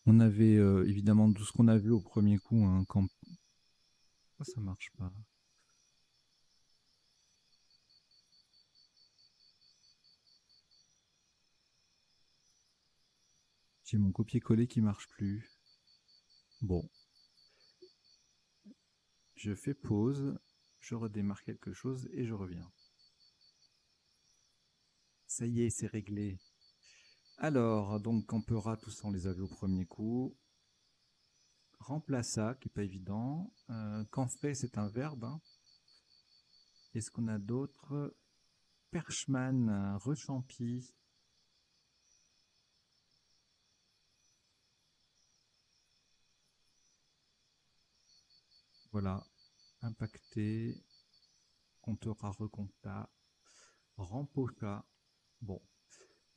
A: On avait évidemment tout ce qu'on a vu au premier coup, hein, quand... Pourquoi ça marche pas? J'ai mon copier-coller qui marche plus. Bon, je fais pause, je redémarre quelque chose et je reviens. Ça y est, c'est réglé. Alors, donc Campera, tout ça, on les avait au premier coup. Remplaça, qui n'est pas évident. Campé, c'est un verbe. Hein. Qu'est-ce qu'on a d'autre? Perchman, rechampi. Voilà. Impacté. Comptera, recompta. Rempocha. Bon.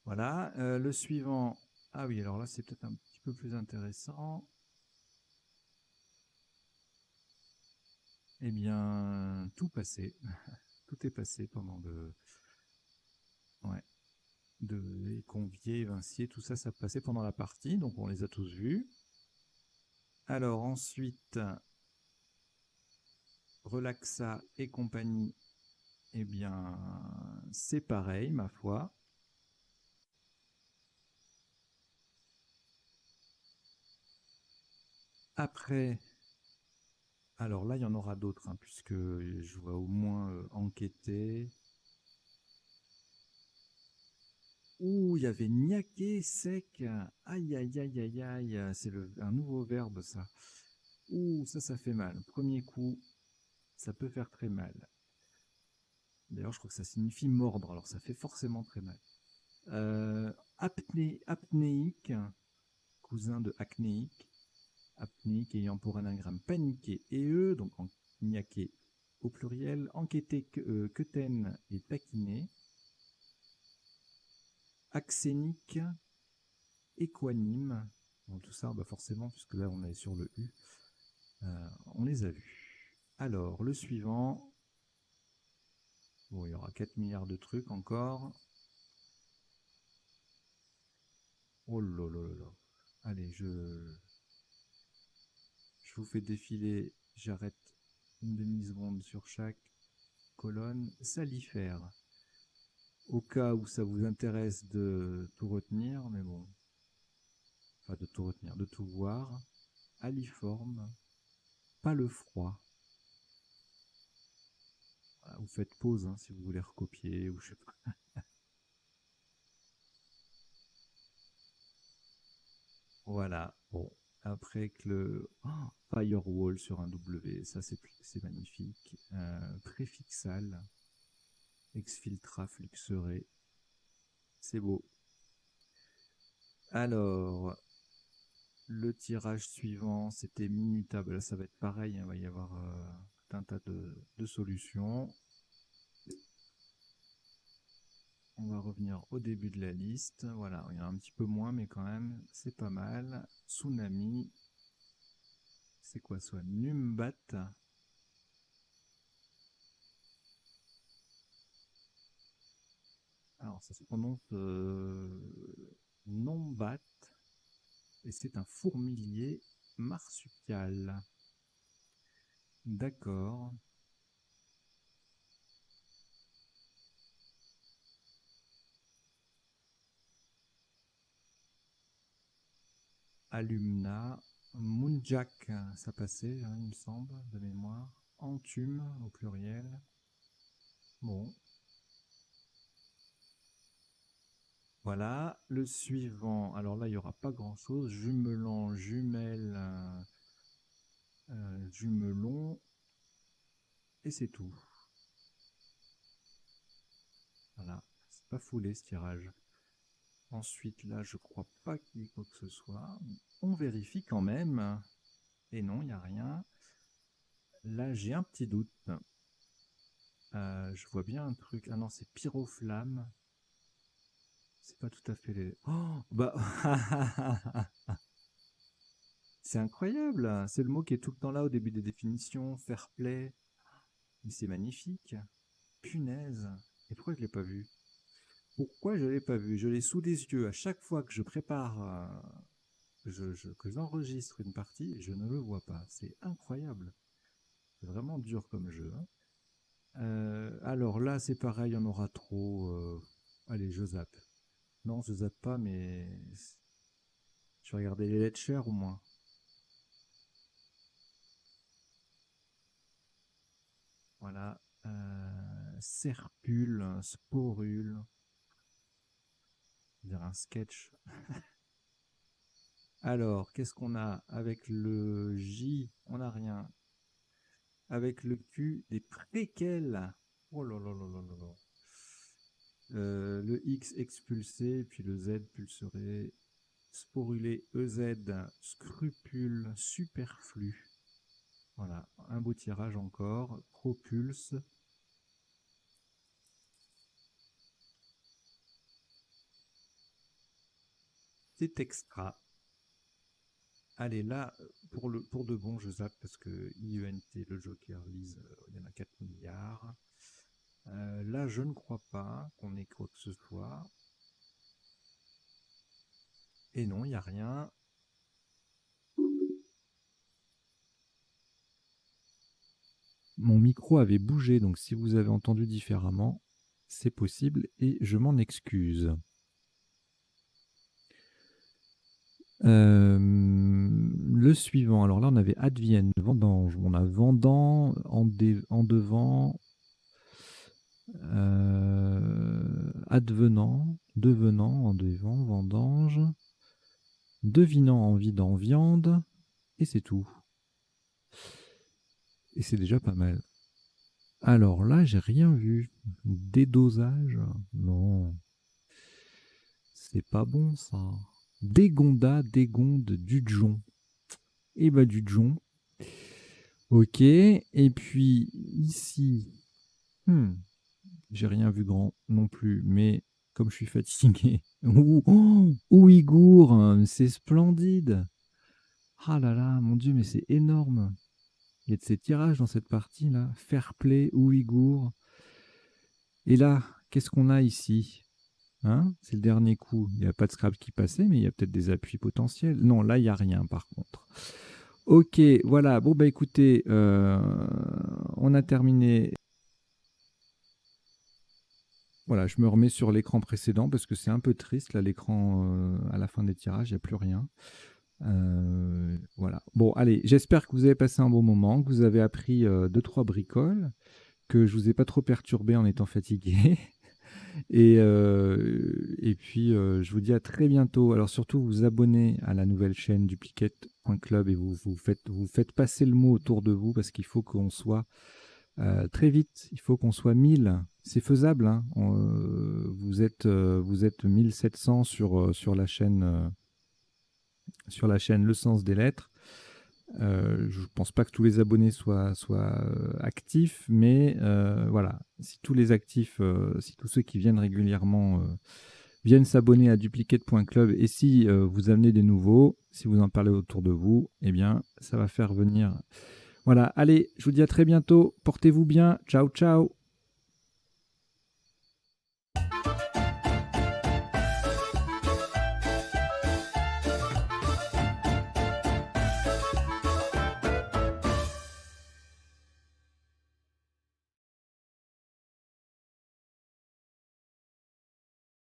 A: Voilà. Le suivant. Ah oui, alors là, c'est peut-être un petit peu plus intéressant. Eh bien, tout passé. Tout est passé pendant le... Ouais. De Convier, Vincier, tout ça, ça passait pendant la partie. Donc, on les a tous vus. Alors, ensuite, Relaxa et compagnie, eh bien, c'est pareil, ma foi. Après, alors là, il y en aura d'autres, hein, puisque je vois au moins enquêter. Ouh, il y avait niaquer sec. Aïe, aïe, aïe, aïe, aïe. C'est un nouveau verbe, ça. Ouh, ça fait mal. Premier coup, ça peut faire très mal. D'ailleurs, je crois que ça signifie mordre, alors ça fait forcément très mal. Apnéique, cousin de acnéique. Apnéique ayant pour anagramme paniqué et eux, donc en niaqué au pluriel, enquêter, quetaine et taquiner. Axénique, équanime. Bon, tout ça, bah forcément, puisque là on est sur le U, on les a vus. Alors, le suivant. Bon, il y aura 4 milliards de trucs encore. Oh là là là là. Allez, je vous fais défiler, j'arrête une demi-seconde sur chaque colonne. Salifère. Au cas où ça vous intéresse de tout retenir, mais bon, enfin de tout retenir, de tout voir. Aliforme, pas le froid. Voilà, vous faites pause hein, si vous voulez recopier ou je sais pas. Voilà. Bon, après que le firewall sur un W, ça c'est magnifique. Préfixal, exfiltra, fluxeré, c'est beau. Alors, le tirage suivant, c'était minutable. Là, ça va être pareil. Il va y avoir tout un tas de solutions. On va revenir au début de la liste. Voilà, il y en a un petit peu moins, mais quand même, c'est pas mal. Tsunami. C'est quoi soit Numbat. Alors, ça se prononce Nombat. Et c'est un fourmilier marsupial. D'accord. Alumna. Munjak, ça passait, hein, il me semble, de mémoire. Antume, au pluriel. Bon, voilà. Le suivant, alors là, il n'y aura pas grand-chose. Jumelant, jumelle, jumelon, et c'est tout. Voilà, c'est pas foulé ce tirage. Ensuite, là, je crois pas qu'il y ait quoi que ce soit. On vérifie quand même. Et non, il n'y a rien. Là, j'ai un petit doute. Je vois bien un truc. Ah non, c'est pyroflamme. C'est pas tout à fait les... Oh, bah... c'est incroyable. C'est le mot qui est tout le temps là au début des définitions. Fair play. Mais c'est magnifique. Punaise. Et pourquoi je l'ai pas vu? Pourquoi je l'ai pas vu? Je l'ai sous les yeux à chaque fois que je prépare que j'enregistre une partie et je ne le vois pas. C'est incroyable. C'est vraiment dur comme jeu, hein. Alors là, c'est pareil, on aura trop. Allez, je zappe. Non, je zappe pas, mais je vais regarder les lettres chères au moins. Voilà. Serpule, sporule. On dirait un sketch. Alors, qu'est-ce qu'on a avec le J? On n'a rien. Avec le Q, des préquels. Oh là là là là là là. Le X expulsé, puis le Z pulseré. Sporulé, EZ, scrupule, superflu. Voilà, un beau tirage encore. Propulse. C'est extra. Allez, là, pour de bon, je zappe parce que IENT, le Joker, lise, il y en a 4 milliards. Là, je ne crois pas qu'on ait quoi que ce soit. Et non, il n'y a rien. Mon micro avait bougé, donc si vous avez entendu différemment, c'est possible et je m'en excuse. Le suivant, alors là on avait Advienne, Vendange, on a Vendant en devant, Advenant, Devenant en devant, Vendange, Devinant en vidant, Viande, et c'est tout. Et c'est déjà pas mal. Alors là, j'ai rien vu. Dédosage? Non. C'est pas bon ça. Dégonda, dégonde, Dudjon. Et bah Dudjon. Ok. Et puis ici, j'ai rien vu grand non plus, mais comme je suis fatigué. Ouïghour, c'est splendide. Ah là là, mon Dieu, mais c'est énorme. Il y a de ces tirages dans cette partie là. Fair play, Ouïghour. Et là, qu'est-ce qu'on a ici? Hein, c'est le dernier coup. Il n'y a pas de scrap qui passait, mais il y a peut-être des appuis potentiels. Non, là, il n'y a rien par contre. Ok, voilà. Bon, bah écoutez, on a terminé. Voilà, je me remets sur l'écran précédent parce que c'est un peu triste, là, l'écran à la fin des tirages, il n'y a plus rien. Voilà. Bon, allez, j'espère que vous avez passé un bon moment, que vous avez appris 2-3 bricoles, que je ne vous ai pas trop perturbé en étant fatigué. Et puis, je vous dis à très bientôt. Alors surtout, vous abonnez à la nouvelle chaîne Duplicate.club et vous faites passer le mot autour de vous parce qu'il faut qu'on soit très vite. Il faut qu'on soit 1000. C'est faisable, hein. Vous êtes 1700 sur la chaîne Le Sens des Lettres. Je ne pense pas que tous les abonnés soient actifs, mais voilà, si tous les actifs, si tous ceux qui viennent régulièrement viennent s'abonner à duplicate.club et si vous amenez des nouveaux, si vous en parlez autour de vous, eh bien, ça va faire venir. Voilà, allez, je vous dis à très bientôt, portez-vous bien, ciao, ciao.